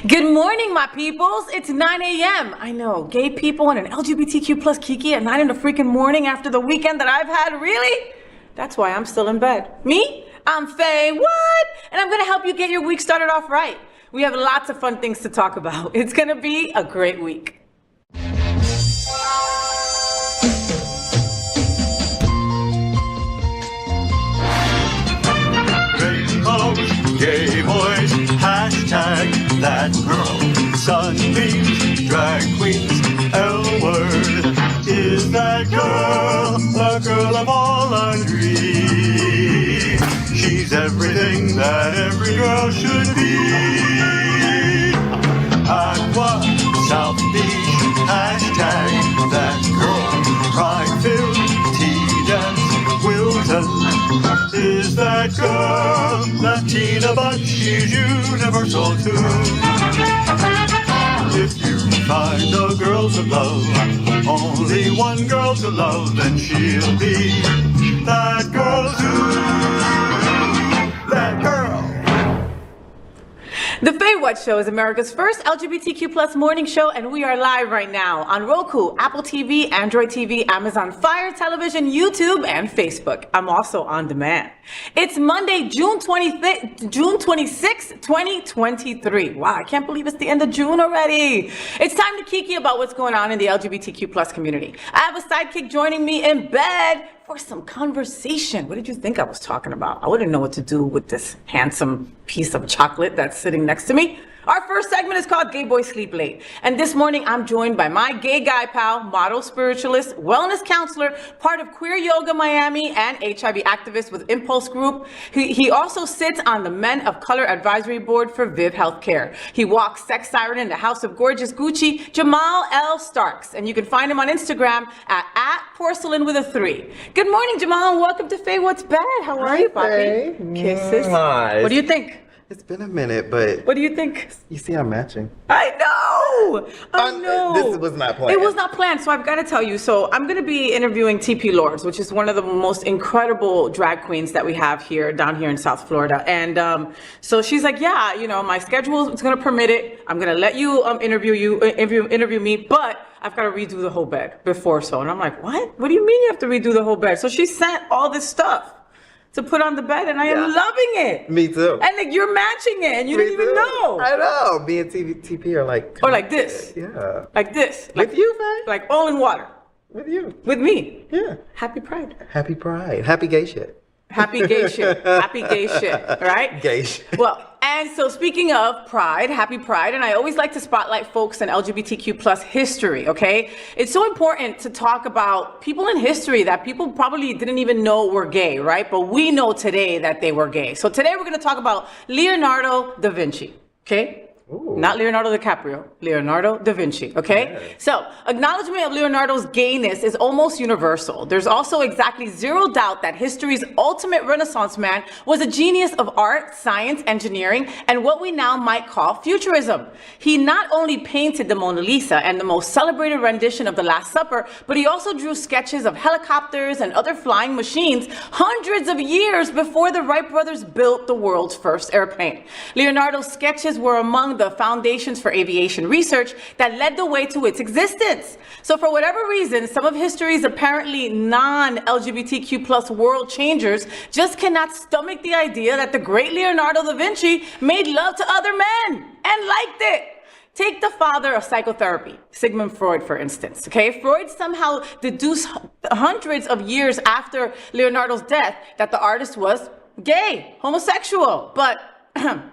Good morning, my peoples. It's 9 a.m. I know, gay people and an LGBTQ plus Kiki at 9 in the freaking morning after the weekend that I've had, really? That's why I'm still in bed. Me? I'm FayWhat, and I'm gonna help you get your week started off right. We have lots of fun things to talk about. It's gonna be a great week. Gay boys, hashtag that girl, sunbeams, drag queens, L-word, is that girl, the girl of all our dreams. She's everything that every girl should be. Aqua, South Beach, hashtag that girl, pride-filled, tea-dance, Wilton, is that girl, Latina, but she's universal too. If you find a girl to love, only one girl to love, then she'll be that girl too. That girl. The FayWhat Show is America's first LGBTQ plus morning show, and we are live right now on Roku, Apple TV, Android TV, Amazon Fire Television, YouTube, and Facebook. I'm also on demand. It's Monday, June 26, 2023. Wow, I can't believe it's the end of June already. It's time to kiki about what's going on in the LGBTQ plus community. I have a sidekick joining me in bed for some conversation. What did you think I was talking about? I wouldn't know what to do with this handsome piece of chocolate that's sitting next to me. Our first segment is called Gay Boys Sleep Late. And this morning I'm joined by my gay guy pal, model spiritualist, wellness counselor, part of Queer Yoga Miami, and HIV activist with Impulse Group. He also sits on the Men of Color Advisory Board for Viv Healthcare. He walks sex siren in the House of Gorgeous Gucci, Jamal L. Starks. And you can find him on Instagram at porcelain with a 3. Good morning, Jamal, and welcome to FayWhat's Bed. How are you, Poppy? Kisses. Nice. What do you think? It's been a minute, but What do you think? you see I'm matching. I know! I know! This was not planned. It was not planned, so I've got to tell you. So I'm going to be interviewing TP Lords, which is one of the most incredible drag queens that we have here, down here in South Florida. And so she's like, yeah, you know, my schedule is going to permit it. I'm going to let you interview me, but I've got to redo the whole bed before so. And I'm like, what? What do you mean you have to redo the whole bed? So she sent all this stuff to put on the bed, and I am loving it. Me too. And like, you're matching it, and you didn't even know. I know. Me and TP are like. Or like this. Yeah. Like this. Like, With you, Faye? like all in water. With you. With me. Yeah. Happy Pride. Happy Pride. Happy gay shit. Happy gay shit. Happy gay shit. Right? Gay shit. Well, and so speaking of pride, happy pride, and I always like to spotlight folks in LGBTQ plus history, okay? It's so important to talk about people in history that people probably didn't even know were gay, right? But we know today that they were gay. So today we're going to talk about Leonardo da Vinci, okay? Ooh. Not Leonardo DiCaprio, Leonardo da Vinci, okay? Yes. So, acknowledgement of Leonardo's gayness is almost universal. There's also exactly zero doubt that history's ultimate Renaissance man was a genius of art, science, engineering, and what we now might call futurism. He not only painted the Mona Lisa and the most celebrated rendition of the Last Supper, but he also drew sketches of helicopters and other flying machines hundreds of years before the Wright brothers built the world's first airplane. Leonardo's sketches were among the foundations for aviation research that led the way to its existence. So for whatever reason, some of history's apparently non-LGBTQ plus world changers just cannot stomach the idea that the great Leonardo da Vinci made love to other men and liked it. Take the father of psychotherapy, Sigmund Freud, for instance, okay? Freud somehow deduced hundreds of years after Leonardo's death that the artist was gay, homosexual, but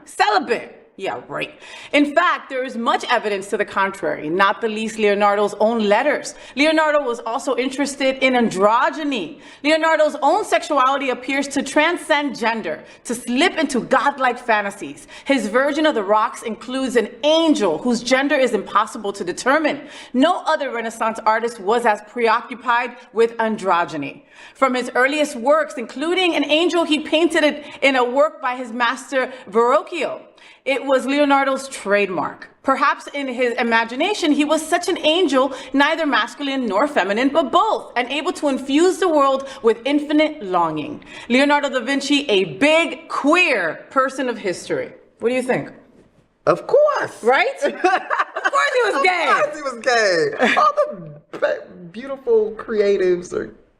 celibate. Yeah, right. In fact, there is much evidence to the contrary, not the least Leonardo's own letters. Leonardo was also interested in androgyny. Leonardo's own sexuality appears to transcend gender, to slip into godlike fantasies. His version of the rocks includes an angel whose gender is impossible to determine. No other Renaissance artist was as preoccupied with androgyny. From his earliest works, including an angel he painted in a work by his master Verrocchio, it was Leonardo's trademark. Perhaps in his imagination, he was such an angel, neither masculine nor feminine, but both, and able to infuse the world with infinite longing. Leonardo da Vinci, a big queer person of history. What do you think? Of course. Right? Of course he was gay. Of course he was gay. All the beautiful creatives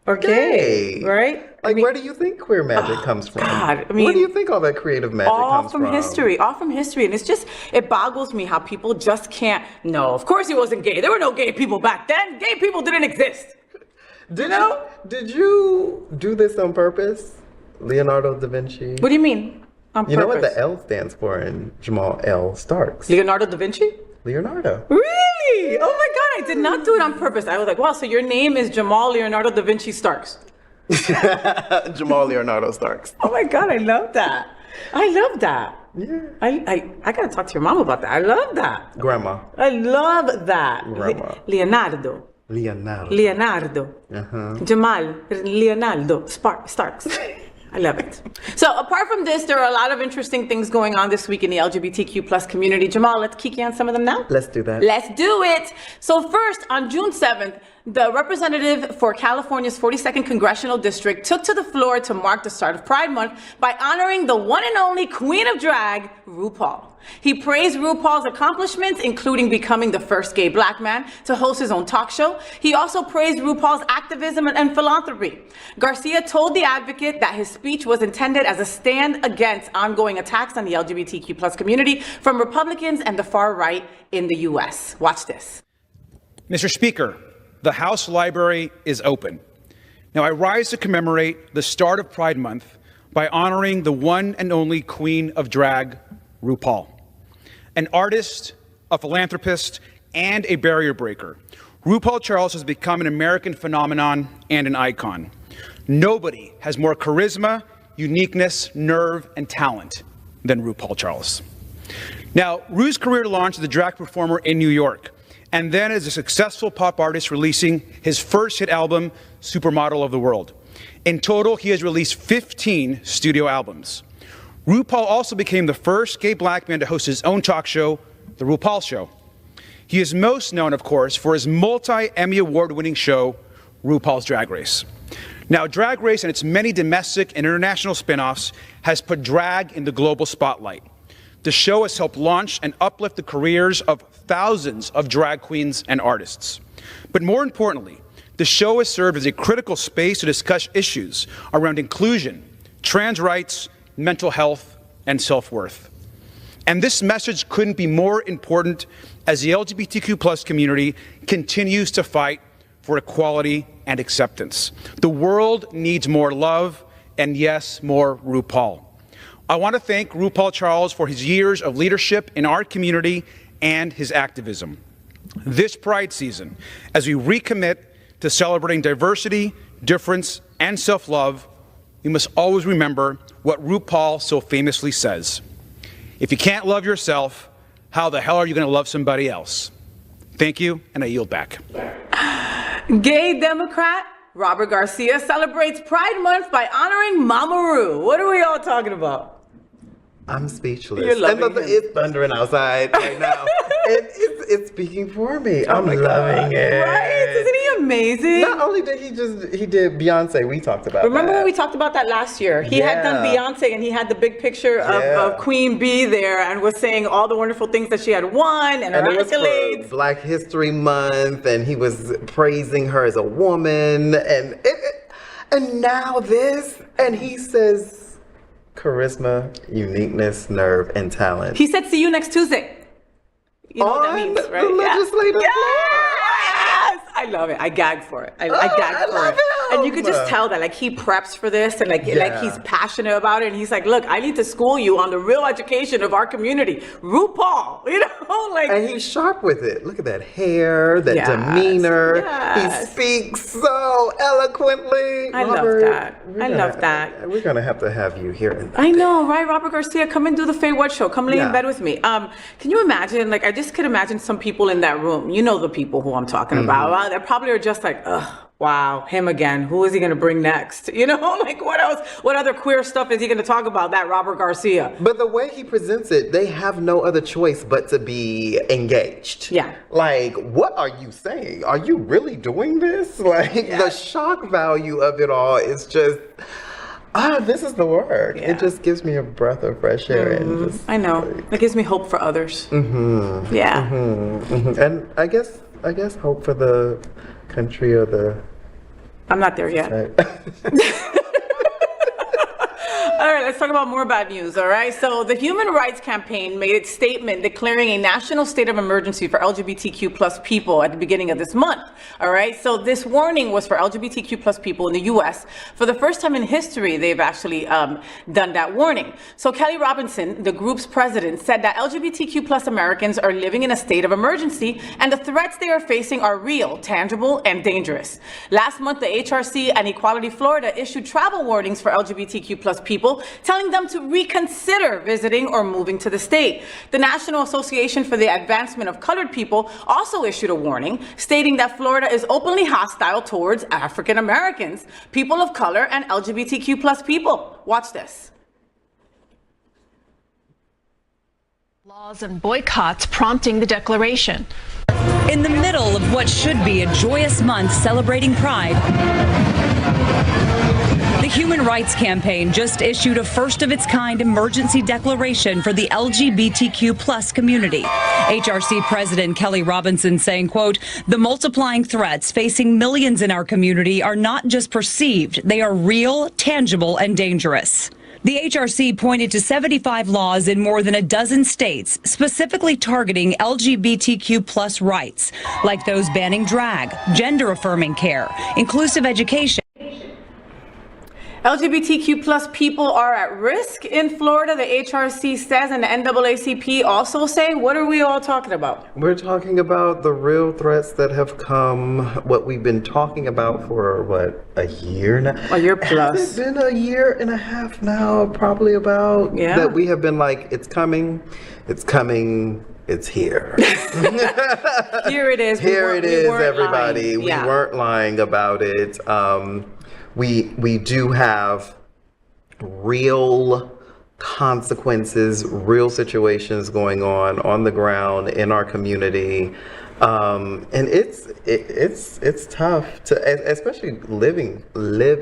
are gay. Right? Like, where do you think queer magic comes from? God, I mean, where do you think all that creative magic comes from? All from history. And it boggles me how people just can't, no, of course he wasn't gay. There were no gay people back then. Gay people didn't exist. Did you do this on purpose? Leonardo da Vinci? What do you mean? On purpose? You know what the L stands for in Jamal L. Starks? Leonardo da Vinci? Leonardo. Really? Oh my God, I did not do it on purpose. I was like, wow, so your name is Jamal Leonardo da Vinci Starks. Jamal Leonardo Starks. Oh my God, I love that. I love that. Yeah. I gotta talk to your mom about that. I love that. Grandma. I love that. Grandma. Leonardo. Jamal Leonardo Starks. I love it. So apart from this, there are a lot of interesting things going on this week in the LGBTQ plus community. Jamal, let's kiki on some of them now. Let's do that. Let's do it. So first, on June 7th, the representative for California's 42nd Congressional District took to the floor to mark the start of Pride Month by honoring the one and only Queen of Drag, RuPaul. He praised RuPaul's accomplishments, including becoming the first gay black man to host his own talk show. He also praised RuPaul's activism and philanthropy. Garcia told The Advocate that his speech was intended as a stand against ongoing attacks on the LGBTQ plus community from Republicans and the far right in the U.S. Watch this. Mr. Speaker, the House Library is open. Now I rise to commemorate the start of Pride Month by honoring the one and only Queen of Drag, RuPaul. An artist, a philanthropist, and a barrier breaker, RuPaul Charles has become an American phenomenon and an icon. Nobody has more charisma, uniqueness, nerve, and talent than RuPaul Charles. Now, Ru's career launched as a drag performer in New York, and then as a successful pop artist releasing his first hit album, Supermodel of the World. In total, he has released 15 studio albums. RuPaul also became the first gay black man to host his own talk show, The RuPaul Show. He is most known, of course, for his multi-Emmy award-winning show, RuPaul's Drag Race. Now, Drag Race and its many domestic and international spin-offs has put drag in the global spotlight. The show has helped launch and uplift the careers of thousands of drag queens and artists. But more importantly, the show has served as a critical space to discuss issues around inclusion, trans rights, mental health, and self-worth. And this message couldn't be more important as the LGBTQ plus community continues to fight for equality and acceptance. The world needs more love and, yes, more RuPaul. I want to thank RuPaul Charles for his years of leadership in our community and his activism. This Pride season, as we recommit to celebrating diversity, difference, and self-love, we must always remember what RuPaul so famously says. If you can't love yourself, how the hell are you going to love somebody else? Thank you, and I yield back. Gay Democrat Robert Garcia celebrates Pride Month by honoring Mama Ru. What are we all talking about? I'm speechless. You're loving him. It's thundering outside right now. It's speaking for me. I'm loving it. Right? Isn't he amazing? Not only did he did Beyonce. We talked about Remember that. when we talked about that last year? He had done Beyonce and he had the big picture of Queen Bee there and was saying all the wonderful things that she had won and her accolades. For Black History Month, and he was praising her as a woman, and now this, and he says charisma, uniqueness, nerve, and talent. He said, "See you next Tuesday." You know what that means, right? The legislative floor. Yes! I love it. I gagged for it. I gagged for it. Him. And you could just tell that, like, he preps for this and like he's passionate about it. And he's like, look, I need to school you on the real education of our community. RuPaul, you know, like. And he's sharp with it. Look at that hair, that demeanor. He speaks so eloquently. I love that. I love that. We're gonna have to have you here. I know, right? Robert Garcia, come and do the FayWhat show. Come lay in bed with me. Can you imagine? Like, I just could imagine some people in that room. You know the people who I'm talking about. They probably are just like, ugh. Wow, him again. Who is he going to bring next? You know, like what else? What other queer stuff is he going to talk about? That Robert Garcia. But the way he presents it, they have no other choice but to be engaged. Yeah. Like, what are you saying? Are you really doing this? Like, the shock value of it all is just, This is the word. Yeah. It just gives me a breath of fresh air and just. I know. It gives me hope for others. Yeah. And I guess hope for the country or the. I'm not there yet. All right, let's talk about more bad news, all right? So the Human Rights Campaign made its statement declaring a national state of emergency for LGBTQ plus people at the beginning of this month, all right? So this warning was for LGBTQ plus people in the U.S. For the first time in history, they've actually done that warning. So Kelly Robinson, the group's president, said that LGBTQ plus Americans are living in a state of emergency, and the threats they are facing are real, tangible, and dangerous. Last month, the HRC and Equality Florida issued travel warnings for LGBTQ plus people, telling them to reconsider visiting or moving to the state. The National Association for the Advancement of Colored People also issued a warning, stating that Florida is openly hostile towards African Americans, people of color, and LGBTQ plus people. Watch this. Laws and boycotts prompting the declaration. In the middle of what should be a joyous month celebrating Pride, the Human Rights Campaign just issued a first-of-its-kind emergency declaration for the LGBTQ plus community. HRC President Kelly Robinson saying, quote, "The multiplying threats facing millions in our community are not just perceived, they are real, tangible, and dangerous." The HRC pointed to 75 laws in more than a dozen states specifically targeting LGBTQ plus rights, like those banning drag, gender-affirming care, inclusive education. LGBTQ plus people are at risk in Florida, the HRC says, and the NAACP also say. What are we all talking about? We're talking about the real threats that have come, what we've been talking about for, what, a year now? A year plus. Has it been a year and a half now, probably about, that we have been like, it's coming, it's here. Here it is. Here it is, everybody. Lying. We weren't lying about it. We do have real consequences, real situations going on the ground in our community. And it's tough to, especially live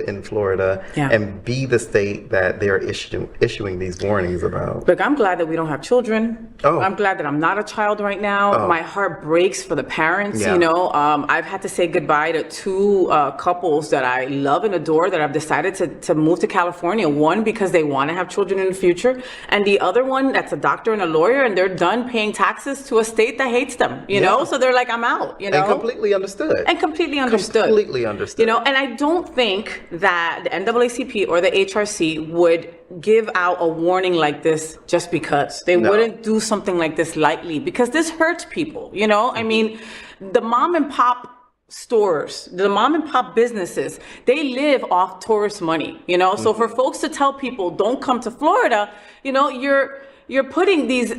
in Florida and be the state that they're issuing these warnings about. Look, I'm glad that we don't have children. I'm glad that I'm not a child right now. My heart breaks for the parents. You know, I've had to say goodbye to two couples that I love and adore that have decided to move to California. One, because they want to have children in the future, and the other one that's a doctor and a lawyer, and they're done paying taxes to a state that hates them. You know, so they're like, I'm out, you know? And completely understood. Completely understood. You know, and I don't think that the NAACP or the HRC would give out a warning like this just because. They wouldn't do something like this lightly, because this hurts people, you know? I mean, the mom and pop stores, the mom and pop businesses, they live off tourist money, you know? So for folks to tell people, don't come to Florida, you know, you're putting these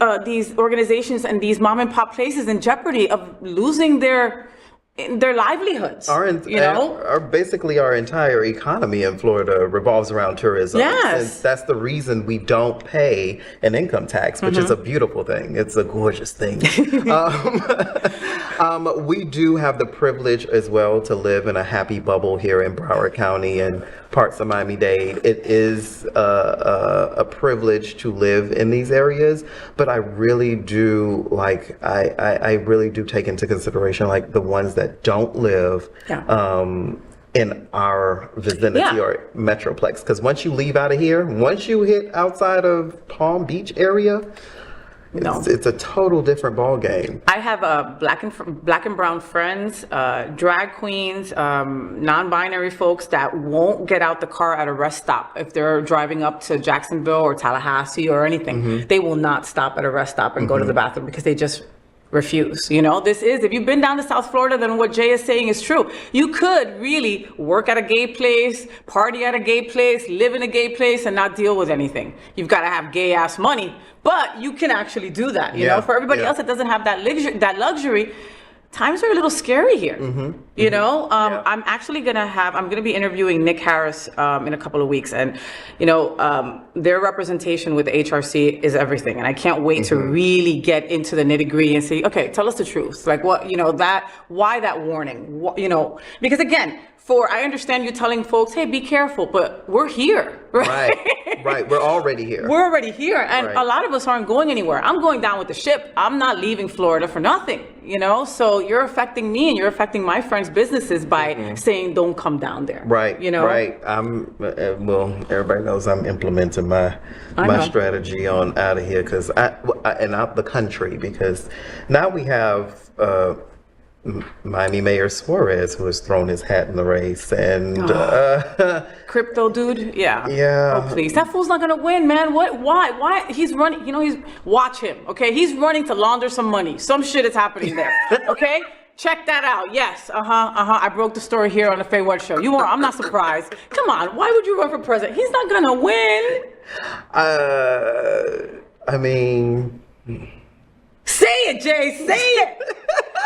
organizations and these mom and pop places in jeopardy of losing their livelihoods. Basically our entire economy in Florida revolves around tourism. Yes. And that's the reason we don't pay an income tax, which is a beautiful thing. It's a gorgeous thing. We do have the privilege as well to live in a happy bubble here in Broward County and parts of Miami-Dade. It is a privilege to live in these areas, but I really do I really do take into consideration like the ones that don't live in our vicinity or metroplex. Because once you leave out of here, once you hit outside of Palm Beach area, it's a total different ball game. I have black and brown friends, drag queens, non-binary folks that won't get out the car at a rest stop if they're driving up to Jacksonville or Tallahassee or anything. They will not stop at a rest stop and go to the bathroom because they just refuse. You know, this is, if you've been down to South Florida, then what Jay is saying is true. You could really work at a gay place, party at a gay place, live in a gay place, and not deal with anything. You've got to have gay ass money, but you can actually do that. You know, for everybody else that doesn't have that luxury, times are a little scary here. You know, I'm actually I'm gonna be interviewing Nick Harris in a couple of weeks, and you know, their representation with the HRC is everything, and I can't wait to really get into the nitty-gritty and say, okay, tell us the truth. Like, what, you know, why that warning? You know, because again, I understand you telling folks, hey, be careful, but we're here, right? Right. We're already here. We're already here, and Right. a lot of us aren't going anywhere. I'm going down with the ship. I'm not leaving Florida for nothing, you know? So you're affecting me, and you're affecting my friends' businesses by saying, don't come down there. Right. You know? Right. Well, everybody knows I'm implementing my strategy on out of here and out the country, because now we have Miami Mayor Suarez, who has thrown his hat in the race, and Crypto dude, yeah. Yeah. Oh, please. That fool's not gonna win, man. What? Why? He's running, you know, watch him, okay? He's running to launder some money. Some shit is happening there, okay? Check that out. Yes, I broke the story here on the FayWhat show. I'm not surprised. Come on, why would you run for president? He's not gonna win. I mean... Say it, Jay, say it.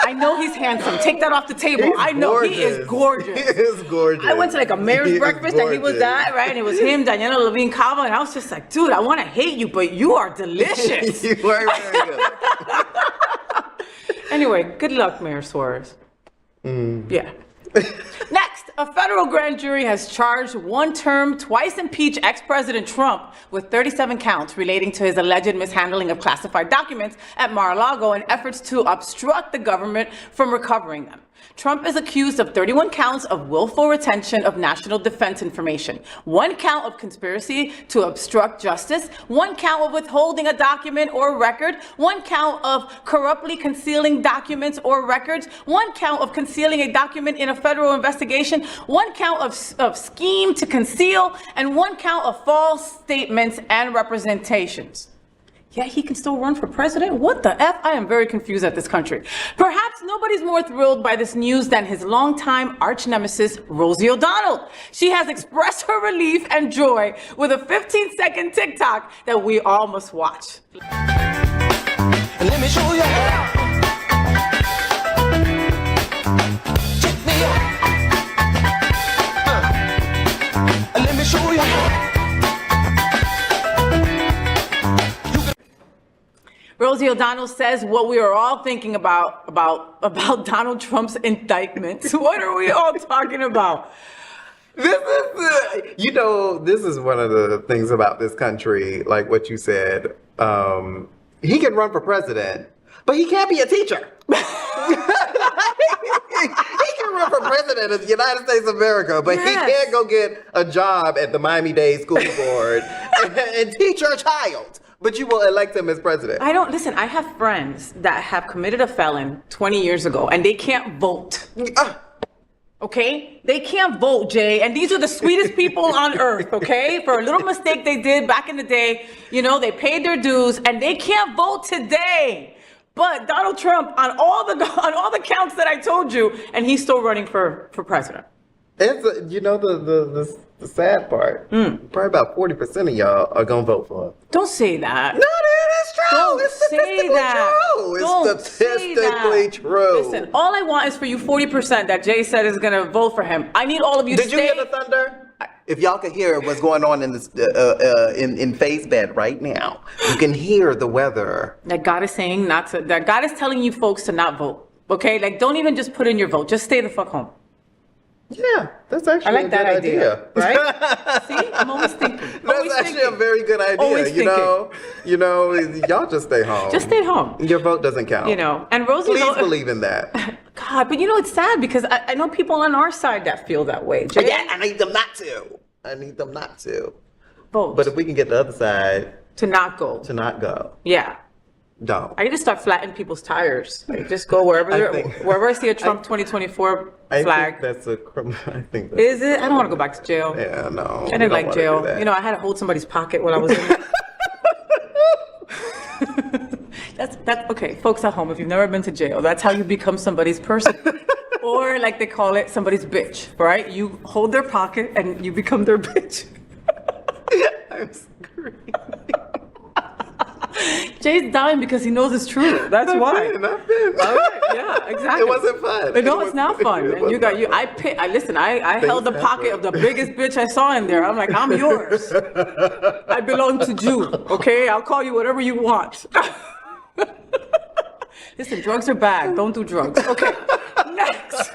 I know he's handsome. Take that off the table. He's I know gorgeous. He is gorgeous. He is gorgeous. I went to like a mayor's breakfast and he was that, right? And it was him, Daniela Levine Cava, and I was just like, dude, I want to hate you, but you are delicious. You are very good. Anyway, good luck, Mayor Suarez. Yeah. Next, a federal grand jury has charged one-term, twice-impeached ex-President Trump with 37 counts relating to his alleged mishandling of classified documents at Mar-a-Lago and efforts to obstruct the government from recovering them. Trump is accused of 31 counts of willful retention of national defense information, 1 count of conspiracy to obstruct justice, 1 count of withholding a document or record, 1 count of corruptly concealing documents or records, 1 count of concealing a document in a federal investigation, 1 count of scheme to conceal, and 1 count of false statements and representations. Yeah, he can still run for president? What the F? I am very confused at this country. Perhaps nobody's more thrilled by this news than his longtime arch nemesis, Rosie O'Donnell. She has expressed her relief and joy with a 15-second TikTok that we all must watch. Let me show you how. Check me out. Let me show you how. Rosie O'Donnell says what we are all thinking about Donald Trump's indictment. What are we all talking about? This is one of the things about this country, like what you said. He can run for president, but he can't be a teacher. He can run for president of the United States of America, but he can't go get a job at the Miami-Dade School Board and teach your child. But you will elect him as president. Listen, I have friends that have committed a felon 20 years ago and they can't vote. Okay? They can't vote, Jay. And these are the sweetest people on earth, okay? For a little mistake they did back in the day, you know, they paid their dues and they can't vote today. But Donald Trump on all the counts that I told you, and he's still running for president. It's the sad part. Probably about 40% of y'all are gonna vote for him. Don't say that. No, it's true. Don't It's say statistically that. true. Don't It's say statistically that. true. Listen, all I want is for you 40% that Jay said is gonna vote for him. I need all of you to Did stay. you hear the thunder? If y'all could hear what's going on in this in Faye's bed right now, you can hear the weather. That God is saying not to. That God is telling you folks to not vote. Okay, like don't even just put in your vote. Just stay the fuck home. Yeah, that's actually I like a that good idea, right? See, I'm always thinking. That's actually a very good idea. Always You know, y'all just stay home. Just stay home. Your vote doesn't count. You know, and Rosie. Please believe in that. God, but you know it's sad because I know people on our side that feel that way. Jay. Yeah, I need them not to. Vote. But if we can get the other side to not go. Yeah. Don't. I need to start flattening people's tires. Like just go wherever I see a Trump 2024 flag. I think that's a criminal. Is it? I don't want to go back to jail. Yeah, no. I didn't like jail. You know, I had to hold somebody's pocket when I was in there. That's okay, folks at home. If you've never been to jail, that's how you become somebody's person, or like they call it, somebody's bitch. Right? You hold their pocket and you become their bitch. I'm screaming. Jay's dying because he knows it's true. That's why. I've been. All right, yeah, exactly. It wasn't fun. No, it's not fun. And you got you. I held the pocket of the biggest bitch I saw in there. I'm like, I'm yours. I belong to you. Okay, I'll call you whatever you want. Listen, drugs are bad. Don't do drugs. Okay, next.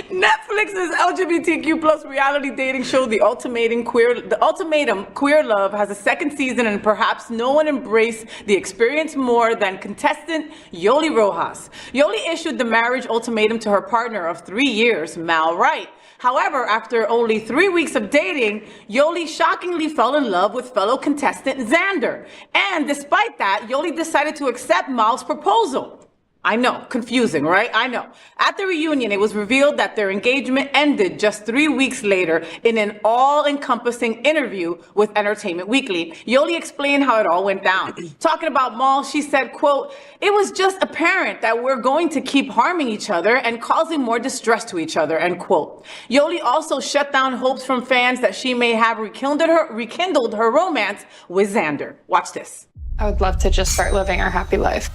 Netflix's LGBTQ plus reality dating show, The Ultimatum Queer Love, has a second season, and perhaps no one embraced the experience more than contestant Yoly Rojas. Yoly issued the marriage ultimatum to her partner of 3 years, Mal Wright. However, after only 3 weeks of dating, Yoly shockingly fell in love with fellow contestant Xander. And despite that, Yoly decided to accept Mal's proposal. I know, confusing, right? I know. At the reunion, it was revealed that their engagement ended just 3 weeks later in an all-encompassing interview with Entertainment Weekly. Yoly explained how it all went down. Talking about Mal, she said, quote, "It was just apparent that we're going to keep harming each other and causing more distress to each other," end quote. Yoly also shut down hopes from fans that she may have rekindled her romance with Xander. Watch this. I would love to just start living our happy life.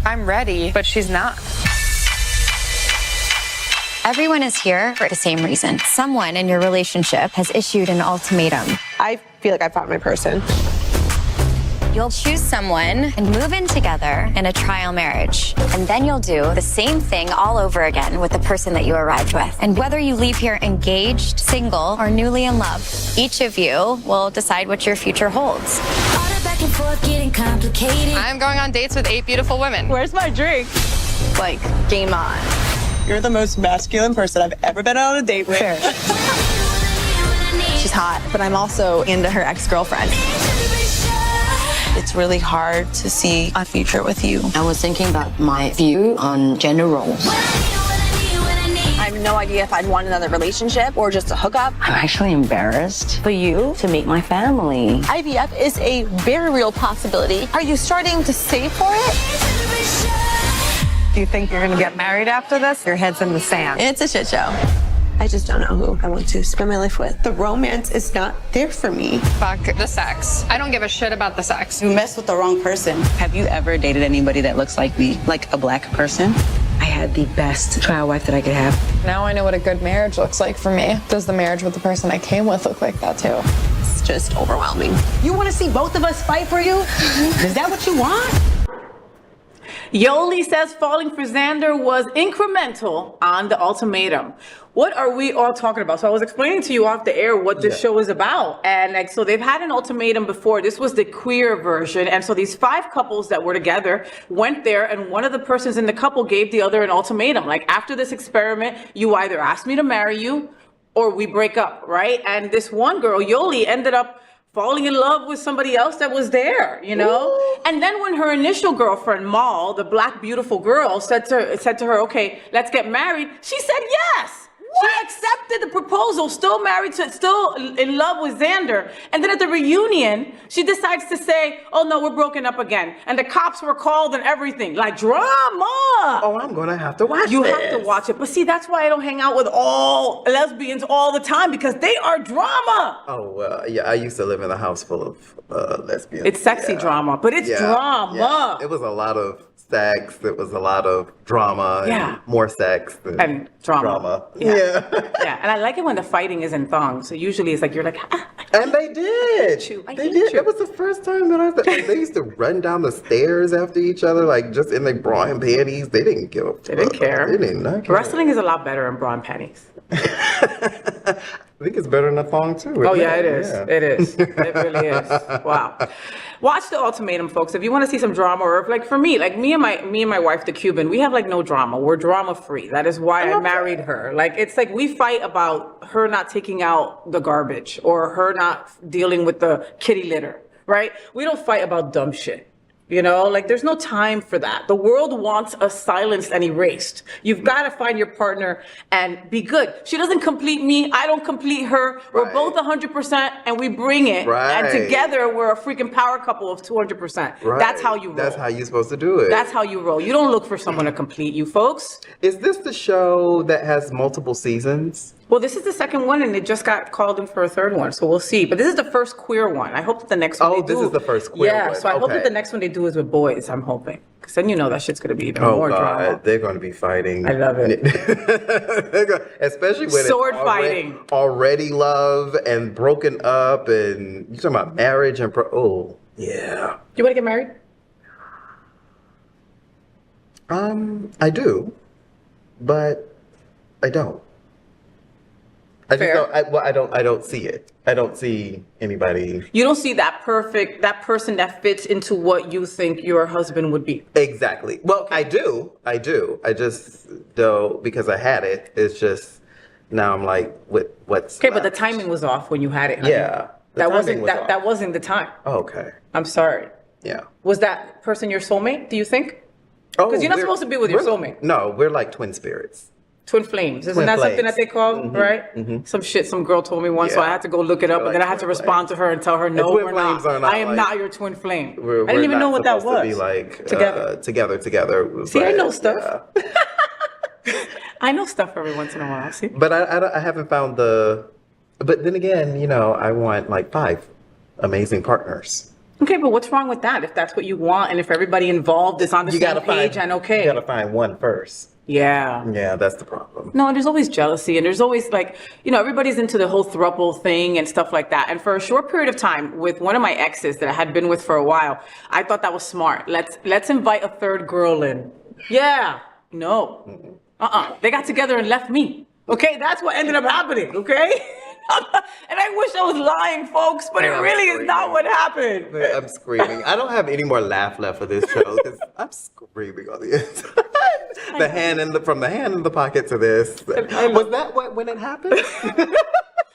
I'm ready, but she's not. Everyone is here for the same reason. Someone in your relationship has issued an ultimatum. I feel like I found my person. You'll choose someone and move in together in a trial marriage. And then you'll do the same thing all over again with the person that you arrived with. And whether you leave here engaged, single, or newly in love, each of you will decide what your future holds. I'm going on dates with 8 beautiful women. Where's my drink? Like, game on. You're the most masculine person I've ever been on a date with. Fair. She's hot, but I'm also into her ex-girlfriend. It's really hard to see a future with you. I was thinking about my view on gender roles. I have no idea if I'd want another relationship or just a hookup. I'm actually embarrassed for you to meet my family. IVF is a very real possibility. Are you starting to save for it? Do you think you're gonna get married after this? Your head's in the sand. It's a shit show. I just don't know who I want to spend my life with. The romance is not there for me. Fuck the sex. I don't give a shit about the sex. You messed with the wrong person. Have you ever dated anybody that looks like me, like a black person? I had the best trial wife that I could have. Now I know what a good marriage looks like for me. Does the marriage with the person I came with look like that too? It's just overwhelming. You want to see both of us fight for you? Is that what you want? Yoly says falling for Xander was incremental on the ultimatum. What are we all talking about? So I was explaining to you off the air what this show is about. And like, so they've had an ultimatum before. This was the queer version. And so these 5 couples that were together went there, and one of the persons in the couple gave the other an ultimatum. Like, after this experiment, you either ask me to marry you or we break up, right? And this one girl, Yoly, ended up falling in love with somebody else that was there, you know? Ooh. And then when her initial girlfriend, Mal, the black beautiful girl, said to her, okay, let's get married, she said yes. What? She accepted the proposal, still in love with Xander. And then at the reunion, she decides to say, oh no, we're broken up again. And the cops were called and everything. Like, drama. Oh, I'm gonna have to watch You have to watch it. But see, that's why I don't hang out with all lesbians all the time, because they are drama. Oh, yeah, I used to live in a house full of lesbians. It's sexy drama, but it's drama. Yeah. It was a lot of sex. It was a lot of drama. Yeah. And more sex and drama. Yeah. Yeah. And I like it when the fighting is in thongs. So usually it's like you're like, and they did. They did. It was the first time that like, they used to run down the stairs after each other, like just in their bra and panties. They didn't give a fuck. They didn't care. They did not care. Wrestling is a lot better in bra and panties. I think it's better than a thong too. Oh yeah, it is. Yeah. It is. It really is. Wow. Watch The Ultimatum, folks. If you want to see some drama, or if, like, for me, like me and my wife, the Cuban, we have like no drama. We're drama free. That is why I married her. Like, it's like we fight about her not taking out the garbage or her not dealing with the kitty litter, right? We don't fight about dumb shit. You know, like, there's no time for that. The world wants us silenced and erased. You've got to find your partner and be good. She doesn't complete me. I don't complete her. We're both 100% and we bring it. Right. And together we're a freaking power couple of 200%. Right. That's how you roll. That's how you're supposed to do it. That's how you roll. You don't look for someone to complete you, folks. Is this the show that has multiple seasons? Well, this is the second one, and it just got called in for a third one, so we'll see. But this is the first queer one. I hope that the next one they do... Oh, this is the first queer one. Yeah, so I hope that the next one they do is with boys, I'm hoping. Because then you know that shit's going to be even more drama. They're going to be fighting. I love it. Especially when sword it's fighting. Already love and broken up, and you're talking about marriage and... oh, yeah. You want to get married? I do, but I don't. I just don't. I don't see it. I don't see anybody. You don't see that person that fits into what you think your husband would be. Exactly. Well, I do. I just don't, because I had it. It's just now I'm like, what's okay? left? But the timing was off when you had it. Honey. Yeah, that wasn't the time. Oh, okay. I'm sorry. Yeah. Was that person your soulmate? Do you think? Because you're not supposed to be with your soulmate. No, we're like twin spirits. Twin flames. Isn't that something that they call, right? Some shit some girl told me once, so I had to go look it up, and then I had to respond to her and tell her, no, we're not. I am not your twin flame. I didn't even know what that was. To be like together. See, I know stuff. Yeah. I know stuff every once in a while. See, but I haven't found the. But then again, I want like 5 amazing partners. Okay, but what's wrong with that? If that's what you want, and if everybody involved is on the same page, and okay. You gotta find one first. Yeah. Yeah, that's the problem. No, there's always jealousy, and there's always everybody's into the whole throuple thing and stuff like that. And for a short period of time with one of my exes that I had been with for a while, I thought that was smart. Let's invite a third girl in. Yeah. No. They got together and left me. Okay, that's what ended up happening. Okay. And I wish I was lying, folks, but it really is not what happened. I'm screaming. I don't have any more laugh left for this show because I'm screaming on the inside. From the hand in the pocket to this. Was that when it happened?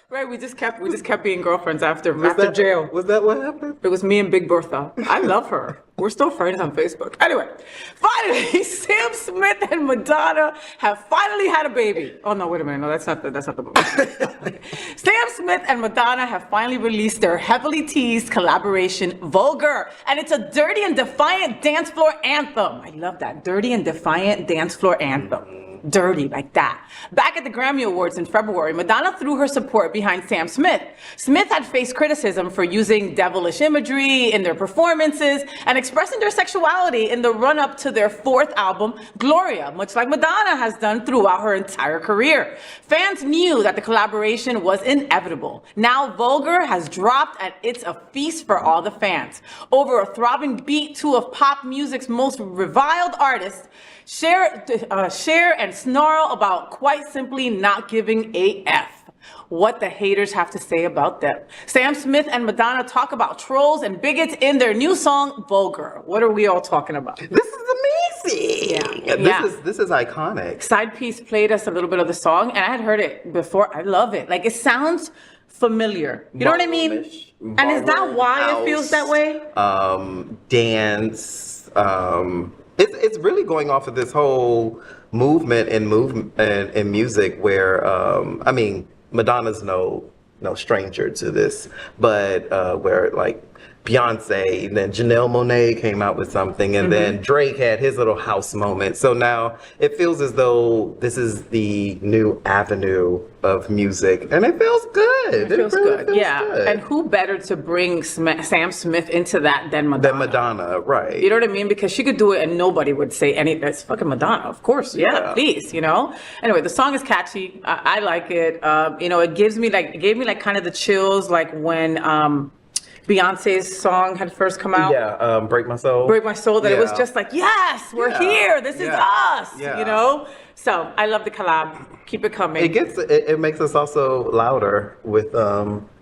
Right, we just kept being girlfriends after jail. Was that what happened? It was me and Big Bertha. I love her. We're still friends on Facebook. Anyway, finally, Sam Smith and Madonna have finally had a baby. Oh no, wait a minute. No, that's not the movie. Sam Smith and Madonna have finally released their heavily teased collaboration, Vulgar, and it's a dirty and defiant dance floor anthem. I love that. Dirty and defiant dance floor anthem. Dirty like that. Back at the Grammy Awards in February, Madonna threw her support behind Sam Smith. Smith had faced criticism for using devilish imagery in their performances and expressing their sexuality in the run-up to their 4th album, Gloria, much like Madonna has done throughout her entire career. Fans knew that the collaboration was inevitable. Now Vulgar has dropped, and it's a feast for all the fans. Over a throbbing beat, 2 of pop music's most reviled artists share and snarl about quite simply not giving a F. What the haters have to say about them. Sam Smith and Madonna talk about trolls and bigots in their new song, Vulgar. What are we all talking about? This is amazing. Yeah. This is iconic. Side Piece played us a little bit of the song, and I had heard it before. I love it. Like, it sounds familiar. You know what I mean? And is that why it feels that way? Dance. It's really going off of this whole movement in music where Madonna's no stranger to this, but where like Beyonce, and then Janelle Monáe came out with something, and then Drake had his little house moment. So now it feels as though this is the new avenue of music, and it feels good. It feels good. Good. And who better to bring Sam Smith into that than Madonna? Right. You know what I mean? Because she could do it and nobody would say anything. That's fucking Madonna, of course. Yeah, please, Anyway, the song is catchy. I like it. It gave me kind of the chills, like when Beyonce's song had first come out. Yeah, Break My Soul. Break My Soul, that it was just like, yes, we're here. This is us, So I love the collab. Keep it coming. It makes us also louder with,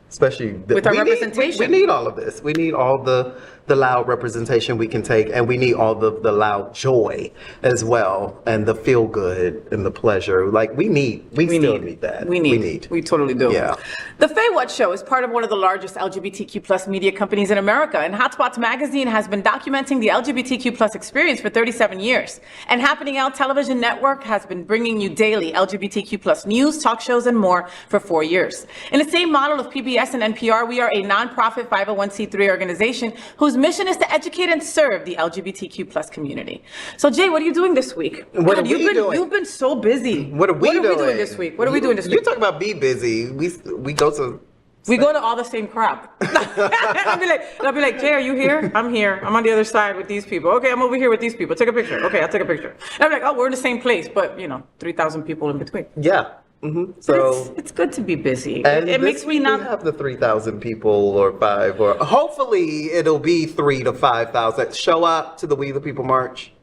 especially with our representation. We need all of this. We need all the loud representation we can take, and we need all the loud joy as well, and the feel good and the pleasure. Like we still need that. We totally do. Yeah. The FayWhat show is part of one of the largest LGBTQ plus media companies in America, and Hotspots magazine has been documenting the LGBTQ plus experience for 37 years. And Happening Out Television Network has been bringing you daily LGBTQ plus news, talk shows, and more for 4 years. In the same model of PBS and NPR, we are a nonprofit 501c3 organization whose mission is to educate and serve the LGBTQ plus community. So Jay, what are you doing this week? What are we doing? You've been so busy. What are we doing this week? What are we doing this week? You talk about be busy. We go to all the same crap. I'll be like, Jay, are you here? I'm here. I'm on the other side with these people. Okay, I'm over here with these people. Take a picture. Okay, I'll take a picture. And I'm like, oh, we're in the same place, but 3,000 people in between. Yeah. Mm-hmm. So it's good to be busy. And it makes me not have the 3,000 people or 5, or hopefully it'll be 3,000 to 5,000 show up to the We the People March.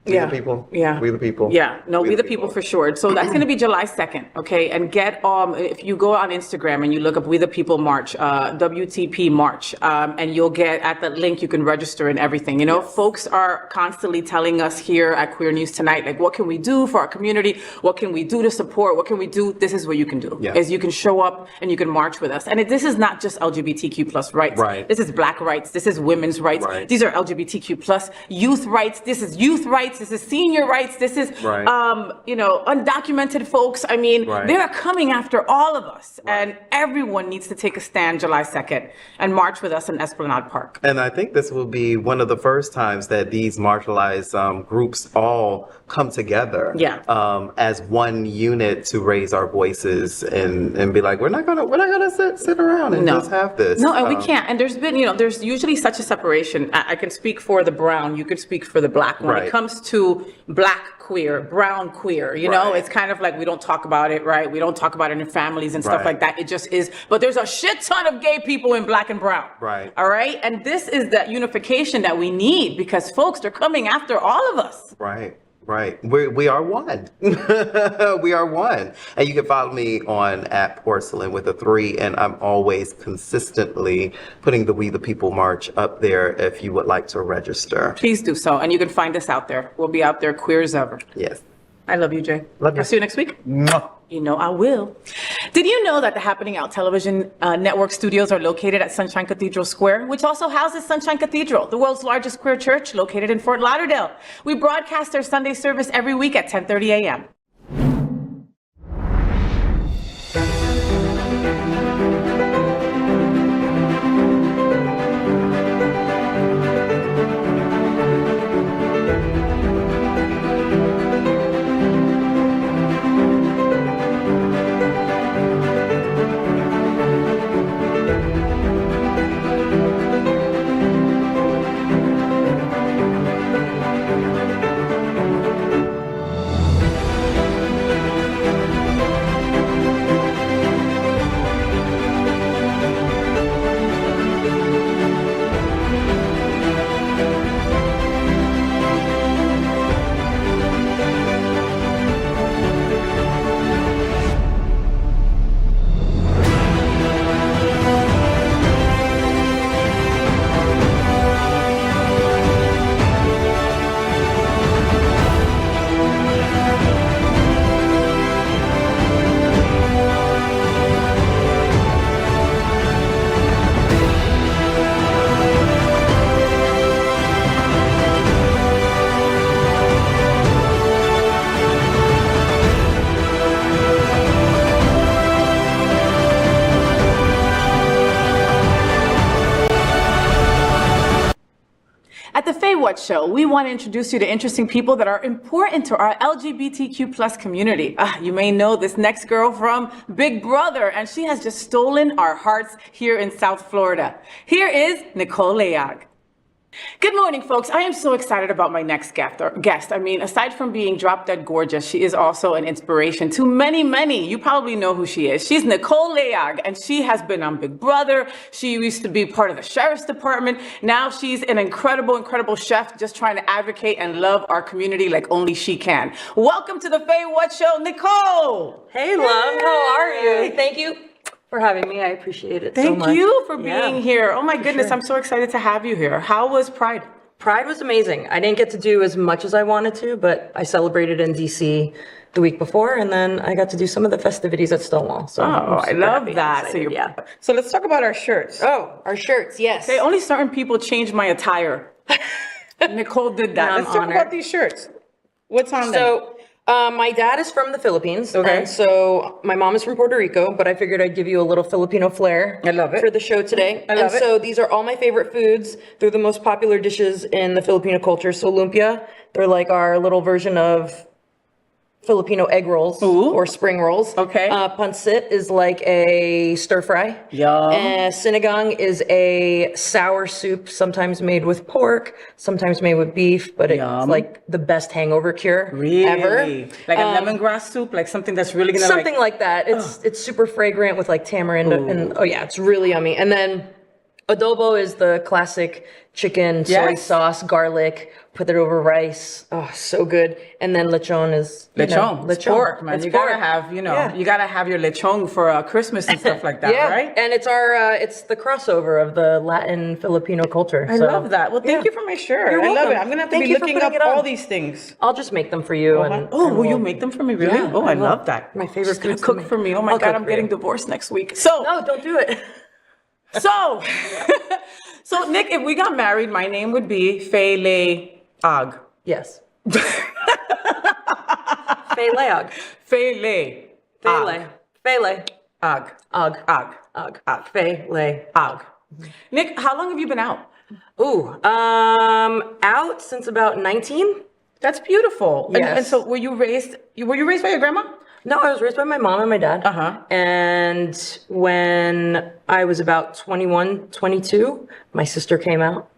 We the people. Yeah. We the people. Yeah. No, we the people for sure. So that's going to be July 2nd. Okay. And get, if you go on Instagram and you look up We the People March, WTP March, and you'll get at the link, you can register and everything. You know, folks are constantly telling us here at Queer News Tonight, like, what can we do for our community? What can we do to support? What can we do? This is what you can do. Is you can show up and you can march with us. And this is not just LGBTQ plus rights. Right. This is Black rights. This is women's rights. Right. These are LGBTQ plus youth rights. This is youth rights. This is senior rights. This is, undocumented folks. I mean, they're coming after all of us, and everyone needs to take a stand July 2nd and march with us in Esplanade Park. And I think this will be one of the first times that these marginalized groups all come together as one unit to raise our voices and be like, we're not gonna sit around and just have this. No, and we can't. And there's been, there's usually such a separation. I can speak for the brown, you could speak for the black. When it comes to black queer, brown queer, you know, it's kind of like we don't talk about it, right? We don't talk about it in families and stuff like that. It just is. But there's a shit ton of gay people in black and brown. Right. All right. And this is that unification that we need because folks, they're coming after all of us. Right. Right. We are one. We are one. And you can follow me on @porcelain with a 3. And I'm always consistently putting the We the People March up there if you would like to register. Please do so. And you can find us out there. We'll be out there queer as ever. Yes. I love you, Jay. Love you. I'll see you next week. Mwah. You know I will. Did you know that the Happening Out Television Network studios are located at Sunshine Cathedral Square, which also houses Sunshine Cathedral, the world's largest queer church located in Fort Lauderdale? We broadcast their Sunday service every week at 10:30 a.m. At the FayWhat show, we want to introduce you to interesting people that are important to our LGBTQ plus community. You may know this next girl from Big Brother, and she has just stolen our hearts here in South Florida. Here is Nicole Layog. Good morning, folks. I am so excited about my next guest. I mean, aside from being drop dead gorgeous, she is also an inspiration to many, many. You probably know who she is. She's Nicole Layog, and she has been on Big Brother. She used to be part of the sheriff's department. Now she's an incredible, incredible chef, just trying to advocate and love our community like only she can. Welcome to the FayWhat show, Nicole. Hey, love. How are you? Thank you for having me. I appreciate it so much. Thank you for being here. Oh my goodness, I'm so excited to have you here. How was Pride? Pride was amazing. I didn't get to do as much as I wanted to, but I celebrated in DC the week before, and then I got to do some of the festivities at Stonewall. So I love that. So let's talk about our shirts. Oh, our shirts, yes. Okay, only certain people change my attire. Nicole did that. Let's talk about these shirts. What's on them? My dad is from the Philippines, and so my mom is from Puerto Rico, but I figured I'd give you a little Filipino flair for the show today. So these are all my favorite foods. They're the most popular dishes in the Filipino culture. So lumpia, they're like our little version of Filipino egg rolls or spring rolls. Pancit is like a stir fry. And sinigang is a sour soup, sometimes made with pork, sometimes made with beef, but it's like the best hangover cure ever. Like a lemongrass soup, like something that's really gonna something like that. It's super fragrant with like tamarind and it's really yummy. And then Adobo is the classic chicken, soy sauce, garlic, put it over rice. Oh, so good. And then lechon is lechon. It's pork, man. It's you pork. gotta have, you gotta have your lechon for Christmas and stuff like that, right? And it's it's the crossover of the Latin Filipino culture. I love that. Well, thank you for my shirt. You're I love welcome. it. I'm gonna have to Thank be you for looking up putting it on. all these things. I'll just make them for you. Will you make them for me? Really? Yeah, I love that. My favorite She's gonna foods to cook make. for me. Oh my I'll God, cook I'm for getting you. divorced next week. So No, don't do it. So, so Nick, if we got married, my name would be FayLayog. Yes. FayLayog. FayLayog. Og. FayLayog. Nick, how long have you been out? Ooh, out since about 19. That's beautiful. Yes. And so were you raised by your grandma? No, I was raised by my mom and my dad. Uh-huh. And when I was about 21, 22, my sister came out.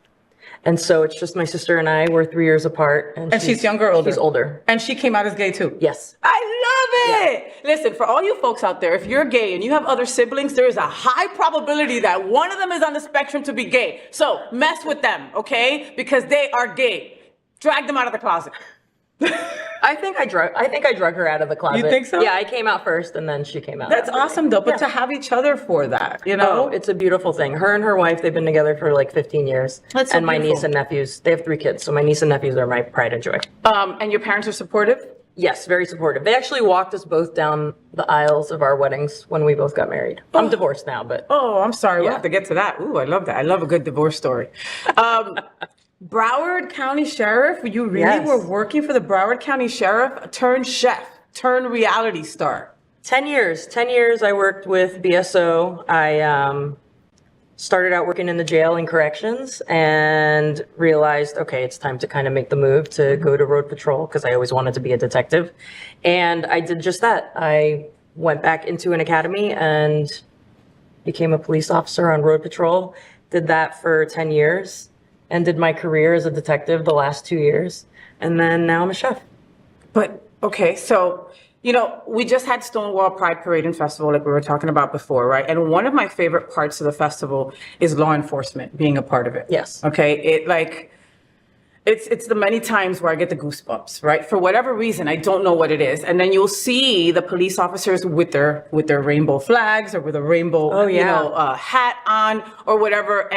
And so it's just my sister and I. We're 3 years apart. And she's younger or older? She's older. And she came out as gay too? Yes. I love it! Yeah. Listen, for all you folks out there, if you're gay and you have other siblings, there is a high probability that one of them is on the spectrum to be gay. So mess with them, okay? Because they are gay. Drag them out of the closet. I think I drug her out of the closet. You think so? Yeah, I came out first and then she came out. That's after awesome me. though, but to have each other for that, Oh, it's a beautiful thing. Her and her wife, they've been together for like 15 years. That's so and my beautiful. niece and nephews, they have 3 kids, so my niece and nephews are my pride and joy. And your parents are supportive? Yes, very supportive. They actually walked us both down the aisles of our weddings when we both got married. I'm divorced now, but... Oh, I'm sorry. We'll have to get to that. Ooh, I love that. I love a good divorce story. Broward County Sheriff, you really were working for the Broward County Sheriff, turned chef, turned reality star. 10 years. 10 years I worked with BSO. I started out working in the jail and corrections and realized, okay, it's time to kind of make the move to go to road patrol because I always wanted to be a detective. And I did just that. I went back into an academy and became a police officer on road patrol. Did that for 10 years. Ended my career as a detective the last 2 years, and then now I'm a chef. But, okay, so, we just had Stonewall Pride Parade and Festival like we were talking about before, right? And one of my favorite parts of the festival is law enforcement being a part of it. Yes. Okay, it's the many times where I get the goosebumps, right? For whatever reason, I don't know what it is. And then you'll see the police officers with their rainbow flags or with a rainbow, hat on or whatever.